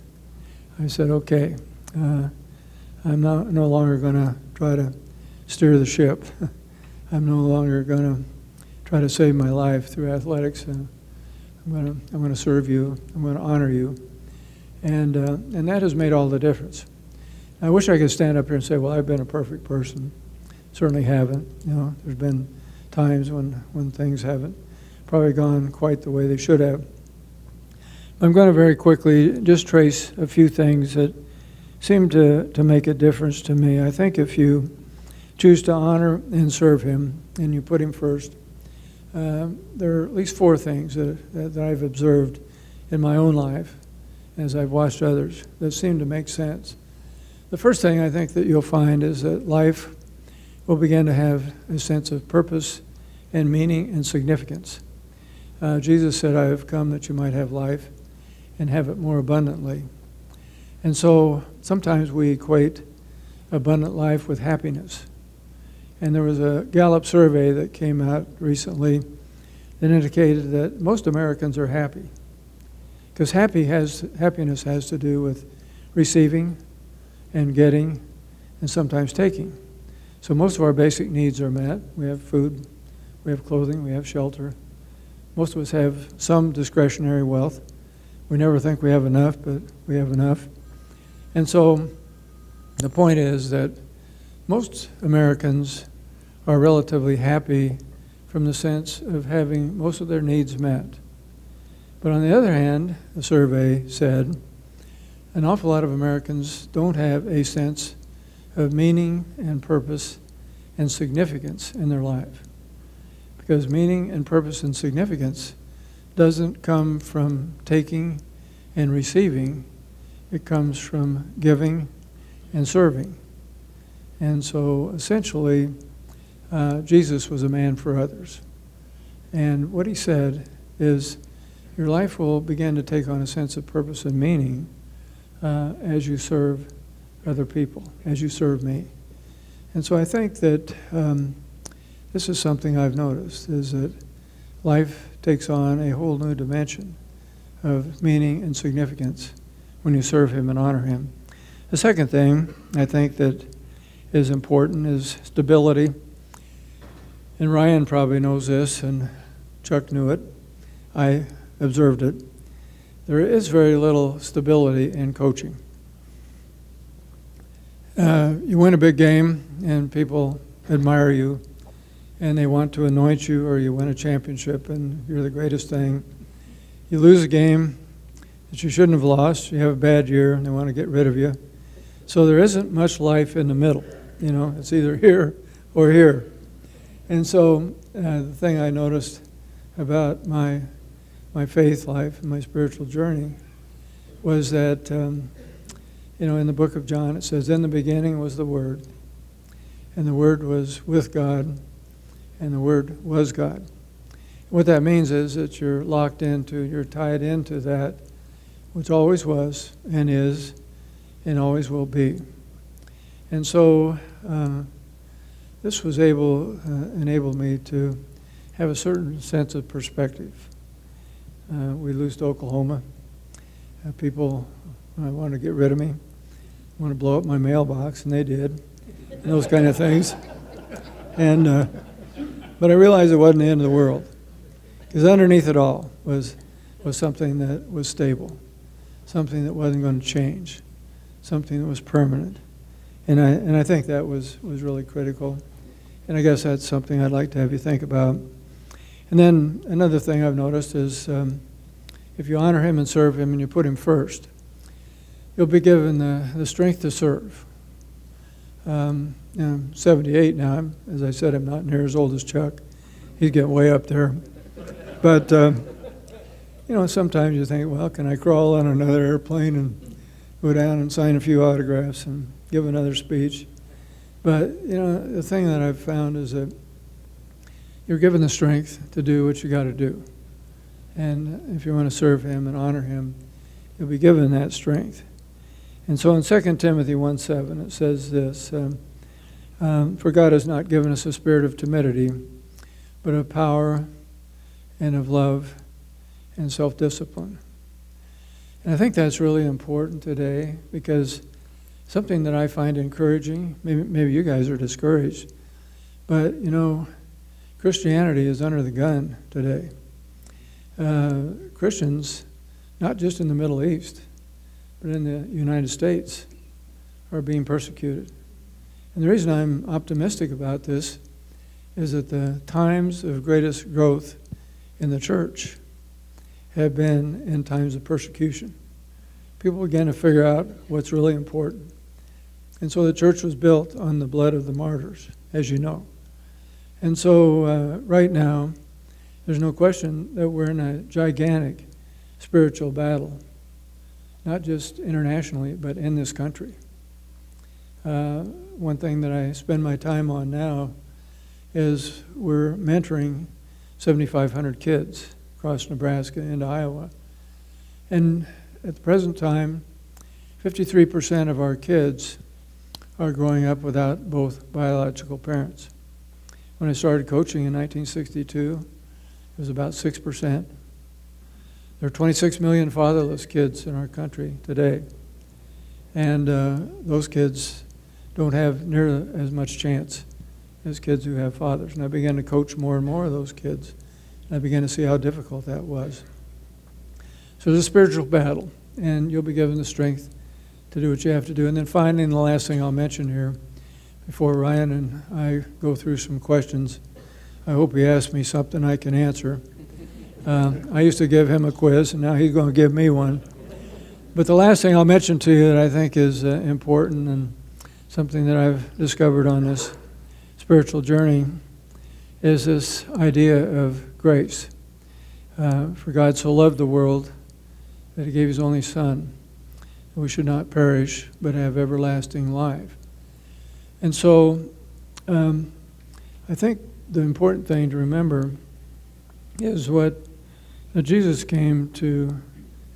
I said, okay, I'm no longer going to try to steer the ship. I'm no longer going to try to save my life through athletics. I'm going to serve you. I'm going to honor you. And that has made all the difference. I wish I could stand up here and say, well, I've been a perfect person. Certainly haven't. There's been times when things haven't probably gone quite the way they should have. I'm going to very quickly just trace a few things that seem to make a difference to me. I think if you choose to honor and serve Him and you put Him first, there are at least four things that I've observed in my own life as I've watched others that seem to make sense. The first thing I think that you'll find is that life will begin to have a sense of purpose and meaning and significance. Jesus said, I have come that you might have life and have it more abundantly. And so sometimes we equate abundant life with happiness. And there was a Gallup survey that came out recently that indicated that most Americans are happy. Because happiness has to do with receiving and getting and sometimes taking. So most of our basic needs are met. We have food, we have clothing, we have shelter. Most of us have some discretionary wealth. We never think we have enough, but we have enough. And so the point is that most Americans are relatively happy from the sense of having most of their needs met. But on the other hand, the survey said an awful lot of Americans don't have a sense of meaning and purpose and significance in their life. Because meaning and purpose and significance doesn't come from taking and receiving, it comes from giving and serving. And so essentially, Jesus was a man for others. And what he said is, your life will begin to take on a sense of purpose and meaning as you serve other people, as you serve me. And so I think that this is something I've noticed, is that life takes on a whole new dimension of meaning and significance when you serve him and honor him. The second thing I think that is important is stability. And Ryan probably knows this, and Chuck knew it. I observed it. There is very little stability in coaching. You win a big game, and people admire you, and they want to anoint you, or you win a championship, and you're the greatest thing. You lose a game that you shouldn't have lost. You have a bad year, and they want to get rid of you. So there isn't much life in the middle. You know, it's either here or here. And so the thing I noticed about my faith life and my spiritual journey was that, in the book of John, it says, in the beginning was the Word, and the Word was with God, and the Word was God. What that means is that you're tied into that which always was and is and always will be. And so this was enabled me to have a certain sense of perspective. We lose to Oklahoma. People want to get rid of me, want to blow up my mailbox, and they did, and those kind of things. And but I realized it wasn't the end of the world, because underneath it all was something that was stable, something that wasn't going to change, something that was permanent. And I think that was really critical. And I guess that's something I'd like to have you think about. And then another thing I've noticed is if you honor him and serve him and you put him first, you'll be given the strength to serve. I'm 78 now. As I said, I'm not near as old as Chuck. He's getting way up there. But, sometimes you think, well, can I crawl on another airplane and go down and sign a few autographs and give another speech? But, the thing that I've found is that you're given the strength to do what you got to do. And if you want to serve him and honor him, you'll be given that strength. And so in 2 Timothy 1:7, it says this, for God has not given us a spirit of timidity, but of power and of love and self-discipline. And I think that's really important today, because something that I find encouraging, maybe you guys are discouraged, but, Christianity is under the gun today. Christians, not just in the Middle East, but in the United States, are being persecuted. And the reason I'm optimistic about this is that the times of greatest growth in the church have been in times of persecution. People began to figure out what's really important. And so the church was built on the blood of the martyrs, as you know. And so right now, there's no question that we're in a gigantic spiritual battle, not just internationally, but in this country. One thing that I spend my time on now is we're mentoring 7,500 kids across Nebraska into Iowa. And at the present time, 53% of our kids are growing up without both biological parents. When I started coaching in 1962, it was about 6%. There are 26 million fatherless kids in our country today. And those kids don't have near as much chance as kids who have fathers. And I began to coach more and more of those kids. And I began to see how difficult that was. So there's a spiritual battle, and you'll be given the strength to do what you have to do. And then finally, and the last thing I'll mention here, before Ryan and I go through some questions, I hope he asks me something I can answer. I used to give him a quiz, and now he's going to give me one. But the last thing I'll mention to you that I think is important and something that I've discovered on this spiritual journey is this idea of grace. For God so loved the world that he gave his only Son, that we should not perish but have everlasting life. And so I think the important thing to remember is that Jesus came to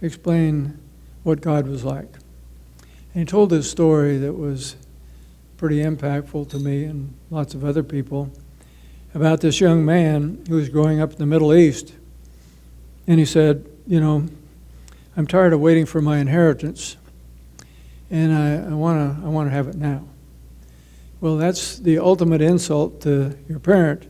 explain what God was like. And he told this story that was pretty impactful to me and lots of other people about this young man who was growing up in the Middle East. And he said, I'm tired of waiting for my inheritance, and I want to have it now. Well, that's the ultimate insult to your parent.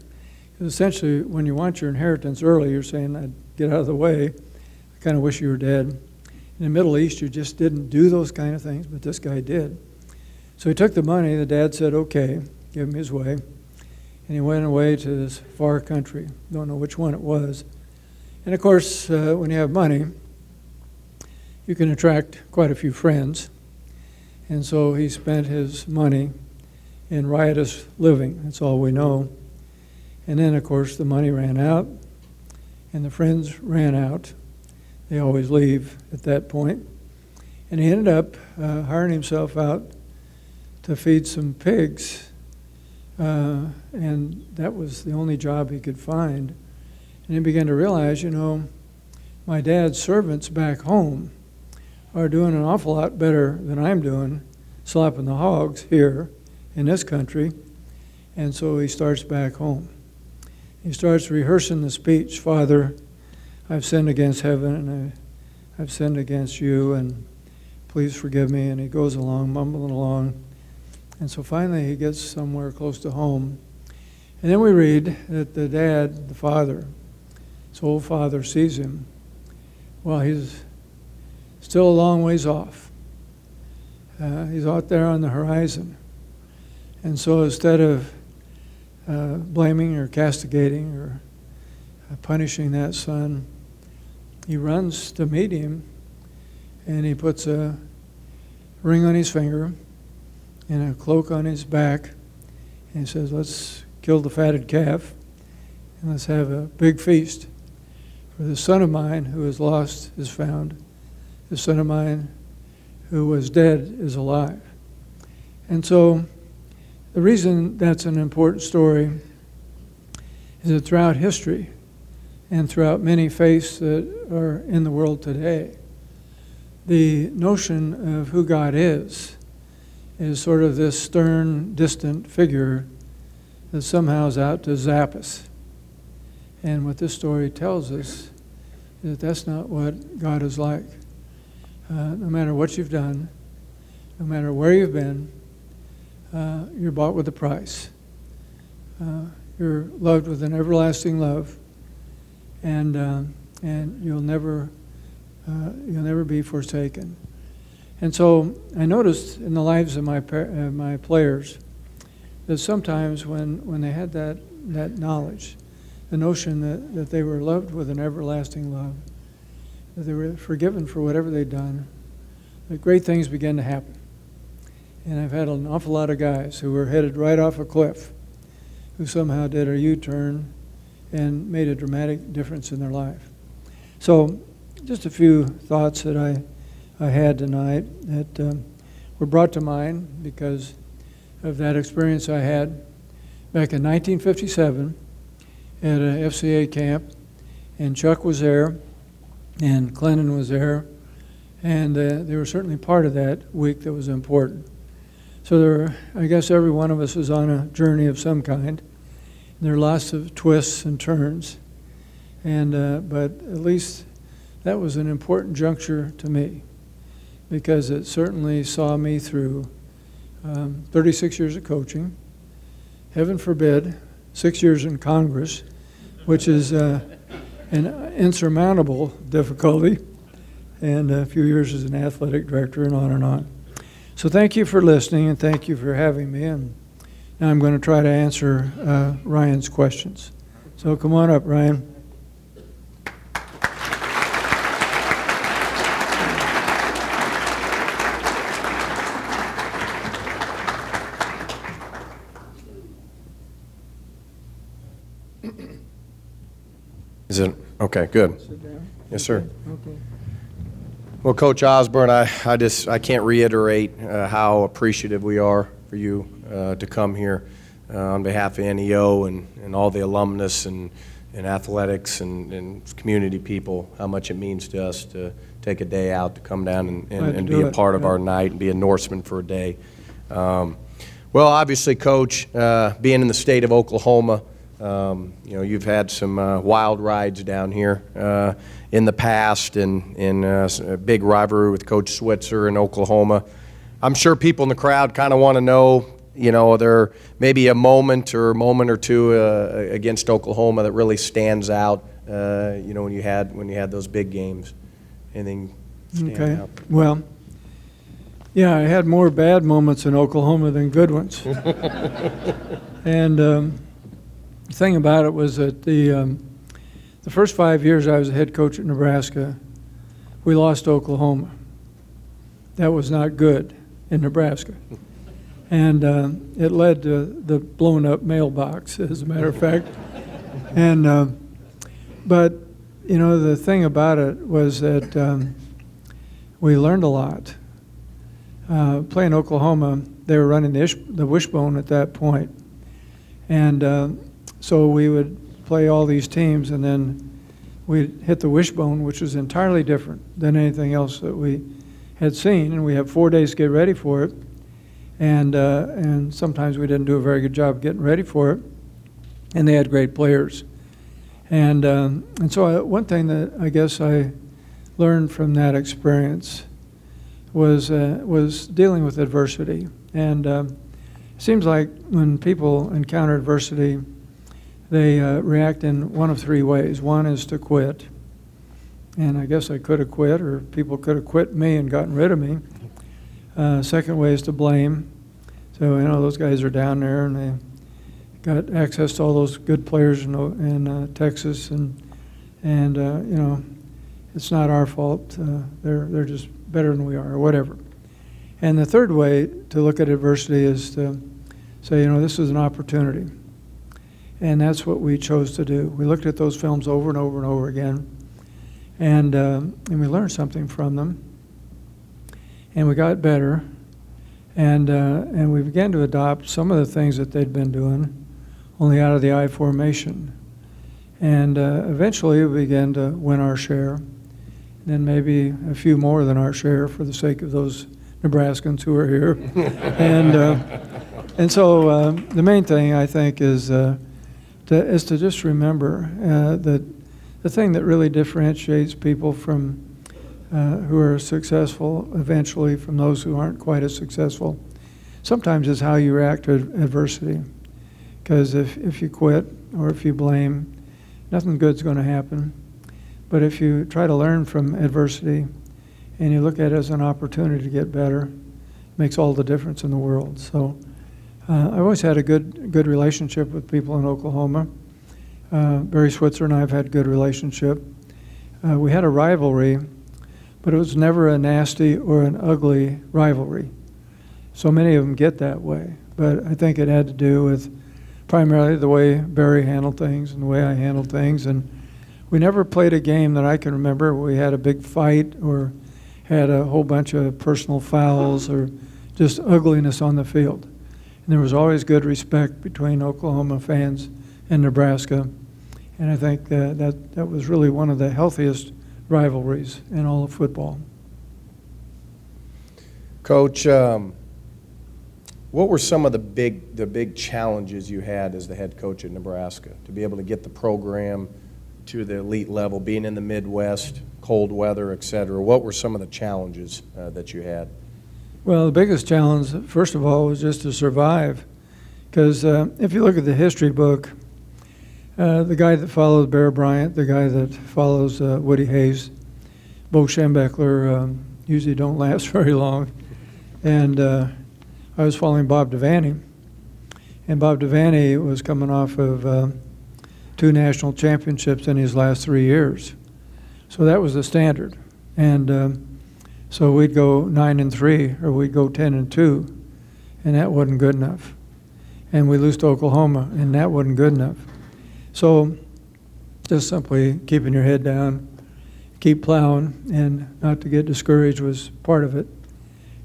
Because essentially, when you want your inheritance early, you're saying, I'd get out of the way. I kind of wish you were dead. In the Middle East, you just didn't do those kind of things, but this guy did. So he took the money. The dad said, okay, give him his way. And he went away to this far country. Don't know which one it was. And of course, when you have money, you can attract quite a few friends. And so he spent his money in riotous living. That's all we know. And then, of course, the money ran out, and the friends ran out. They always leave at that point. And he ended up hiring himself out to feed some pigs. And that was the only job he could find. And he began to realize, my dad's servants back home are doing an awful lot better than I'm doing, slapping the hogs here in this country. And so he starts back home. He starts rehearsing the speech, Father, I've sinned against heaven, and I've sinned against you, and please forgive me. And he goes along, mumbling along. And so finally he gets somewhere close to home. And then we read that the dad, the father, his old father, sees him. Well, he's still a long ways off. He's out there on the horizon. And so instead of blaming or castigating or punishing that son, he runs to meet him, and he puts a ring on his finger and a cloak on his back, and he says, let's kill the fatted calf and let's have a big feast. For the son of mine who is lost is found. The son of mine who was dead is alive. And so the reason that's an important story is that throughout history and throughout many faiths that are in the world today, the notion of who God is sort of this stern, distant figure that somehow is out to zap us. And what this story tells us is that that's not what God is like. No matter what you've done, no matter where you've been, you're bought with a price. You're loved with an everlasting love, and you'll never be forsaken. And so I noticed in the lives of my players that sometimes when they had that knowledge, the notion that they were loved with an everlasting love, that they were forgiven for whatever they'd done, that great things began to happen. And I've had an awful lot of guys who were headed right off a cliff who somehow did a U-turn and made a dramatic difference in their life. So just a few thoughts that I had tonight that were brought to mind because of that experience I had back in 1957 at a FCA camp, and Chuck was there, and Clennon was there, And they were certainly part of that week that was important. So I guess every one of us is on a journey of some kind. There are lots of twists and turns, but at least that was an important juncture to me, because it certainly saw me through 36 years of coaching, heaven forbid, 6 years in Congress, which is an insurmountable difficulty, and a few years as an athletic director, and on and on. So thank you for listening, and thank you for having me. And now I'm going to try to answer Ryan's questions. So come on up, Ryan. Is it okay? Good. Sit down. Yes, sir. Okay. Well, Coach Osborne, I can't reiterate how appreciative we are for you to come here on behalf of NEO and all the alumnus and athletics and community people, how much it means to us to take a day out to come down and be a part of our night and be a Norseman for a day. Well, obviously, Coach, being in the state of Oklahoma, you've had some wild rides down here in the past, and in a big rivalry with Coach Switzer in Oklahoma. I'm sure people in the crowd kind of want to know, there maybe a moment or two against Oklahoma that really stands out. When you had those big games. Anything stand out? Well, yeah, I had more bad moments in Oklahoma than good ones. And the thing about it was that the first 5 years I was a head coach at Nebraska, we lost to Oklahoma. That was not good in Nebraska. And it led to the blown up mailbox, as a matter of fact. And but the thing about it was that we learned a lot. Playing Oklahoma, they were running the wishbone at that point. And so we would play all these teams, and then we'd hit the wishbone, which was entirely different than anything else that we had seen. And we had 4 days to get ready for it. And sometimes we didn't do a very good job of getting ready for it. And they had great players. And so one thing that I guess I learned from that experience was dealing with adversity. And it seems like when people encounter adversity, they react in one of three ways. One is to quit. And I guess I could have quit, or people could have quit me and gotten rid of me. Second way is to blame. So, those guys are down there and they got access to all those good players in Texas, and it's not our fault. They're just better than we are, or whatever. And the third way to look at adversity is to say, this is an opportunity. And that's what we chose to do. We looked at those films over and over and over again, and we learned something from them. And we got better, and we began to adopt some of the things that they'd been doing, only out of the I formation. And eventually we began to win our share, then maybe a few more than our share for the sake of those Nebraskans who are here. And so the main thing, I think, is to just remember that the thing that really differentiates people from who are successful eventually from those who aren't quite as successful sometimes is how you react to adversity. Because if you quit or if you blame, nothing good's going to happen. But if you try to learn from adversity and you look at it as an opportunity to get better, it makes all the difference in the world. So I've always had a good relationship with people in Oklahoma. Barry Switzer and I have had a good relationship. We had a rivalry, but it was never a nasty or an ugly rivalry. So many of them get that way. But I think it had to do with primarily the way Barry handled things and the way I handled things. And we never played a game that I can remember where we had a big fight or had a whole bunch of personal fouls or just ugliness on the field. And there was always good respect between Oklahoma fans and Nebraska. And I think that was really one of the healthiest rivalries in all of football. Coach, what were some of the big challenges you had as the head coach at Nebraska to be able to get the program to the elite level, being in the Midwest, cold weather, et cetera? What were some of the challenges that you had? Well, the biggest challenge, first of all, was just to survive. Because if you look at the history book, the guy that follows Bear Bryant, the guy that follows Woody Hayes, Bo Schembechler usually don't last very long. And I was following Bob Devaney. And Bob Devaney was coming off of 2 national championships in his last 3 years. So that was the standard. And so we'd go 9-3 or we'd go 10-2, and that wasn't good enough. And we lose to Oklahoma, and that wasn't good enough. So just simply keeping your head down, keep plowing, and not to get discouraged was part of it.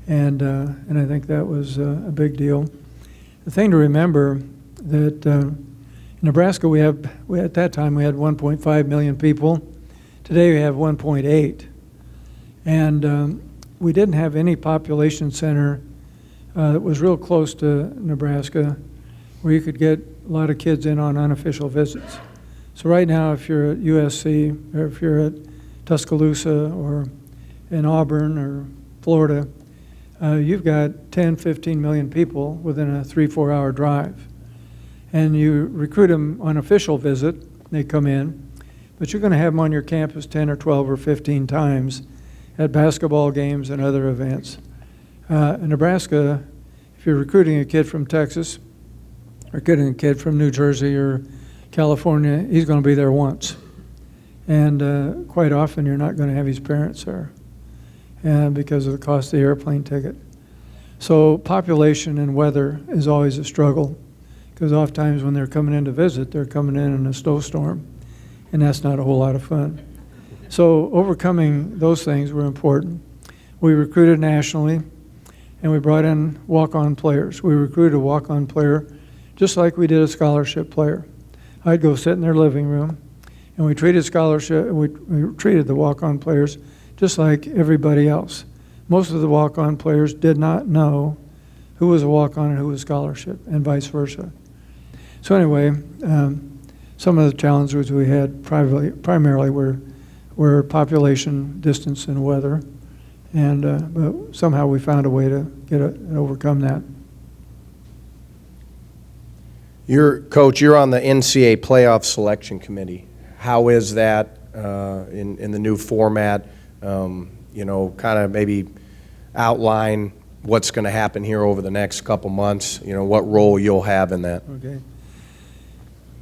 And I think that was a big deal. The thing to remember that in Nebraska at that time we had 1.5 million people. Today we have 1.8. And we didn't have any population center that was real close to Nebraska where you could get a lot of kids in on unofficial visits. So right now, if you're at USC or if you're at Tuscaloosa or in Auburn or Florida, you've got 10, 15 million people within a 3-4 hour drive. And you recruit them on official visit, they come in, but you're going to have them on your campus 10 or 12 or 15 times at basketball games and other events. In Nebraska, if you're recruiting a kid from Texas or getting a kid from New Jersey or California, he's going to be there once. And quite often you're not going to have his parents there because of the cost of the airplane ticket. So population and weather is always a struggle because oftentimes when they're coming in to visit, they're coming in a snowstorm, and that's not a whole lot of fun. So overcoming those things were important. We recruited nationally, and we brought in walk-on players. We recruited a walk-on player just like we did a scholarship player. I'd go sit in their living room, and we treated the walk-on players just like everybody else. Most of the walk-on players did not know who was a walk-on and who was scholarship, and vice versa. So anyway, some of the challenges we had primarily were population, distance, and weather, and but somehow we found a way to overcome that. Coach, you're on the NCAA playoff selection committee. How is that in the new format? Kind of maybe outline what's going to happen here over the next couple months, what role you'll have in that. Okay.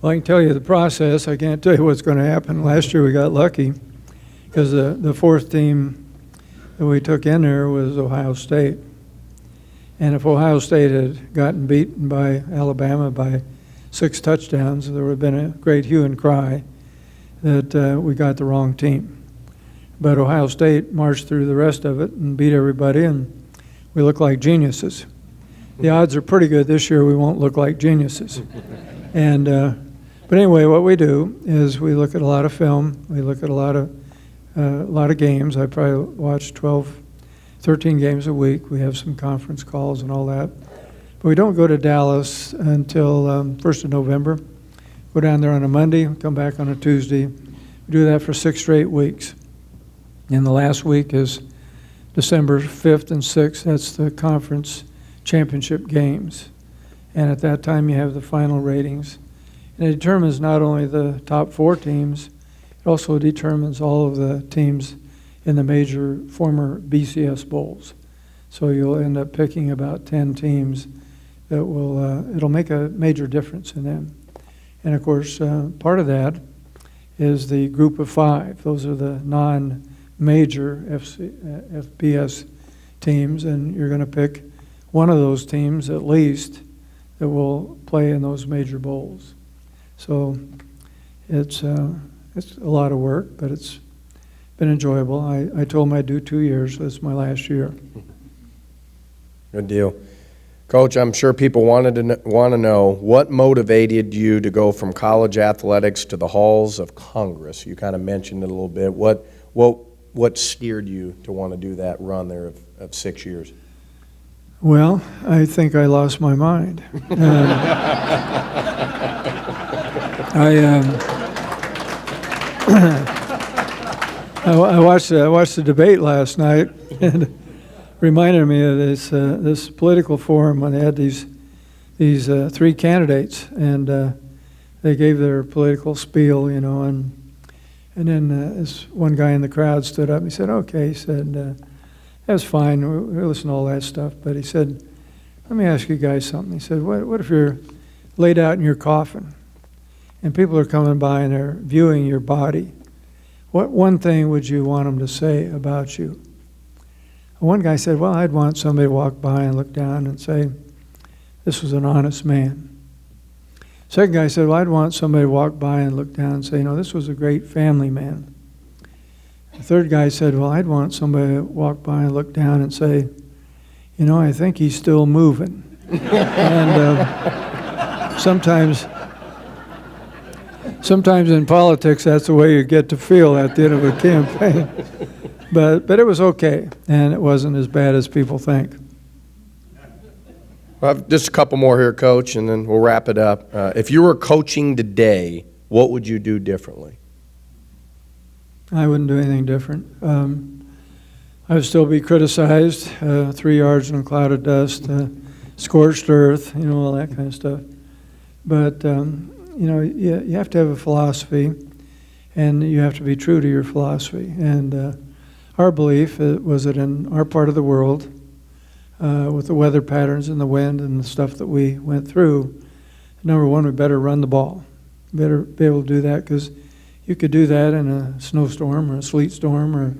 Well, I can tell you the process. I can't tell you what's going to happen. Last year we got lucky because the fourth team that we took in there was Ohio State. And if Ohio State had gotten beaten by Alabama by 6 touchdowns, there would have been a great hue and cry that we got the wrong team. But Ohio State marched through the rest of it and beat everybody, and we look like geniuses. The odds are pretty good this year we won't look like geniuses. And but anyway, what we do is we look at a lot of film. We look at a lot of games. I probably watch 12, 13 games a week. We have some conference calls and all that. But we don't go to Dallas until 1st of November. Go down there on a Monday, come back on a Tuesday. We do that for 6 straight weeks. And the last week is December 5th and 6th. That's the conference championship games. And at that time, you have the final ratings. And it determines not only the top 4 teams, it also determines all of the teams in the major former BCS bowls. So you'll end up picking about 10 teams that will, it'll make a major difference in them. And of course, part of that is the group of 5. Those are the non-major FBS teams, and you're going to pick one of those teams at least that will play in those major bowls. So it's a lot of work, but it's been enjoyable. I told them I'd do 2 years, so it's my last year. Good deal. Coach, I'm sure people want to know what motivated you to go from college athletics to the halls of Congress. You kind of mentioned it a little bit. What steered you to want to do that run there of 6 years? Well, I think I lost my mind. I watched the debate last night, and it reminded me of this political forum when they had these three candidates, and they gave their political spiel, and then this one guy in the crowd stood up and he said, "Okay," he said, "that's fine. We listen to all that stuff," but he said, "Let me ask you guys something." He said, "What if you're laid out in your coffin, and people are coming by and they're viewing your body? What one thing would you want them to say about you?" One guy said, "Well, I'd want somebody to walk by and look down and say, this was an honest man." Second guy said, "Well, I'd want somebody to walk by and look down and say, this was a great family man." The third guy said, "Well, I'd want somebody to walk by and look down and say, I think he's still moving." And sometimes in politics, that's the way you get to feel at the end of a campaign. But it was okay, and it wasn't as bad as people think. Just a couple more here, Coach, and then we'll wrap it up. If you were coaching today, what would you do differently? I wouldn't do anything different. I would still be criticized, 3 yards in a cloud of dust, scorched earth, all that kind of stuff. But, you have to have a philosophy, and you have to be true to your philosophy. And our belief was that in our part of the world, with the weather patterns and the wind and the stuff that we went through, number one, we better run the ball. Better be able to do that, because you could do that in a snowstorm or a sleet storm or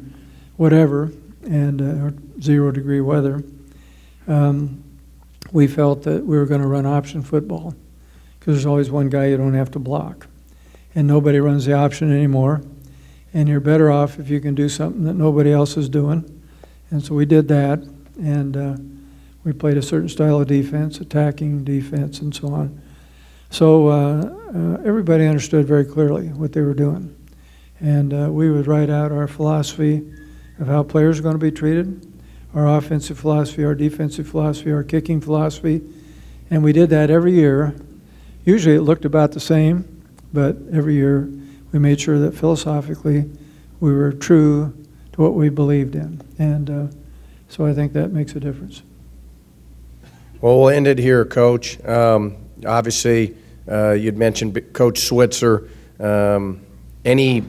whatever, and or 0-degree weather. We felt that we were going to run option football, because there's always one guy you don't have to block. And nobody runs the option anymore, and you're better off if you can do something that nobody else is doing. And so we did that, and we played a certain style of defense, attacking defense, and so on. So everybody understood very clearly what they were doing. And we would write out our philosophy of how players are going to be treated, our offensive philosophy, our defensive philosophy, our kicking philosophy. And we did that every year. Usually it looked about the same, but every year we made sure that philosophically we were true to what we believed in. And so I think that makes a difference. Well, we'll end it here, Coach. Obviously, you'd mentioned Coach Switzer. Any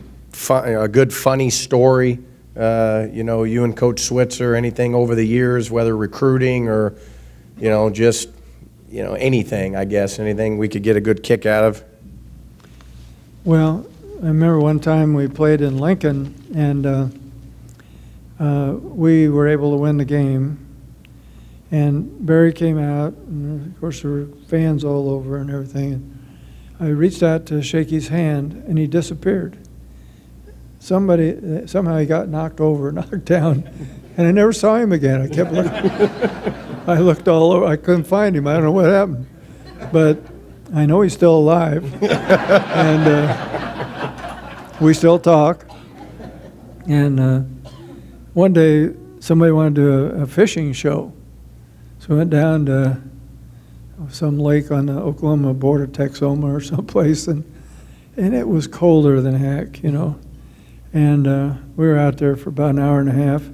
a good funny story, you and Coach Switzer, anything over the years, whether recruiting or, just, anything, I guess, anything we could get a good kick out of? Well, I remember one time we played in Lincoln, and we were able to win the game. And Barry came out, and of course there were fans all over and everything. And I reached out to shake his hand, and he disappeared. Somehow he got knocked over, knocked down, and I never saw him again. I kept looking. I looked all over. I couldn't find him. I don't know what happened, but I know he's still alive, and we still talk. And one day somebody wanted to do a fishing show. So we went down to some lake on the Oklahoma border, Texoma or someplace, and it was colder than heck, And we were out there for about an hour and a half,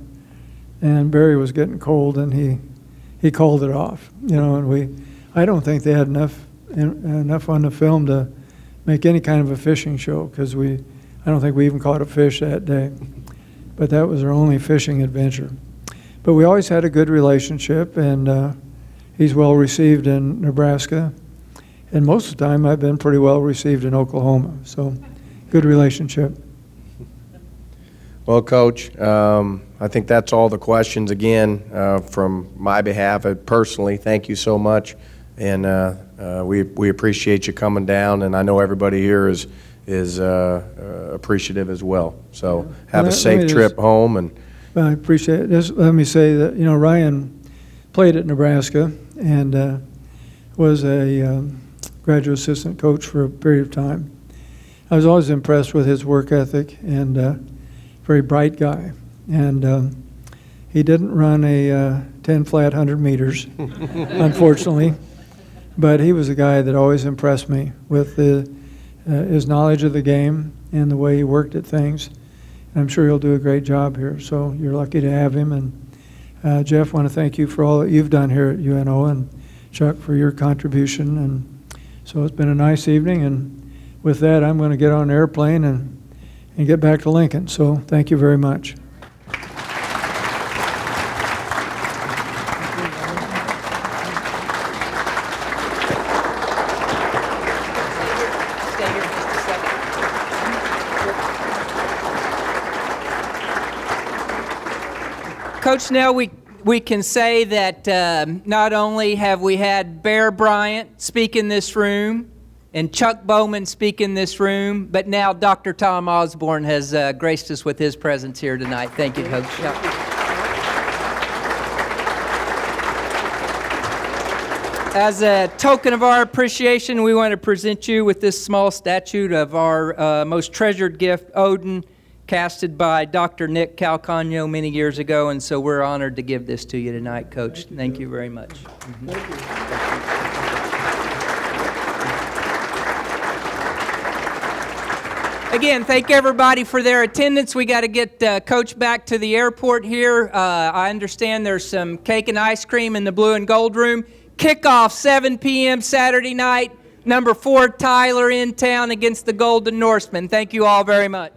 and Barry was getting cold, and he called it off, And I don't think they had enough on the film to make any kind of a fishing show, because I don't think we even caught a fish that day. But that was our only fishing adventure. But we always had a good relationship, and he's well received in Nebraska. And most of the time, I've been pretty well received in Oklahoma. So, good relationship. Well, Coach, I think that's all the questions. Again, from my behalf, personally, thank you so much. And we appreciate you coming down, and I know everybody here is appreciative as well. So have a safe trip home. And I appreciate it. Just let me say that, Ryan played at Nebraska and was a graduate assistant coach for a period of time. I was always impressed with his work ethic, and very bright guy. And He didn't run a 10 flat 100 meters, unfortunately, but he was a guy that always impressed me with his knowledge of the game and the way he worked at things. I'm sure he'll do a great job here, so you're lucky to have him. And Jeff, I want to thank you for all that you've done here at UNO, and Chuck for your contribution. And so it's been a nice evening, and with that, I'm going to get on an airplane and get back to Lincoln. So thank you very much. Coach, now we can say that not only have we had Bear Bryant speak in this room and Chuck Bowman speak in this room, but now Dr. Tom Osborne has graced us with his presence here tonight. Thank you, Coach. As a token of our appreciation, we want to present you with this small statue of our most treasured gift, Odin, casted by Dr. Nick Calcagno many years ago, and so we're honored to give this to you tonight, Coach. Thank you very much. Thank you. Again, thank everybody for their attendance. We got to get Coach back to the airport here. I understand there's some cake and ice cream in the blue and gold room. Kickoff 7 p.m. Saturday night. Number 4 Tyler in town against the Golden Norsemen. Thank you all very much.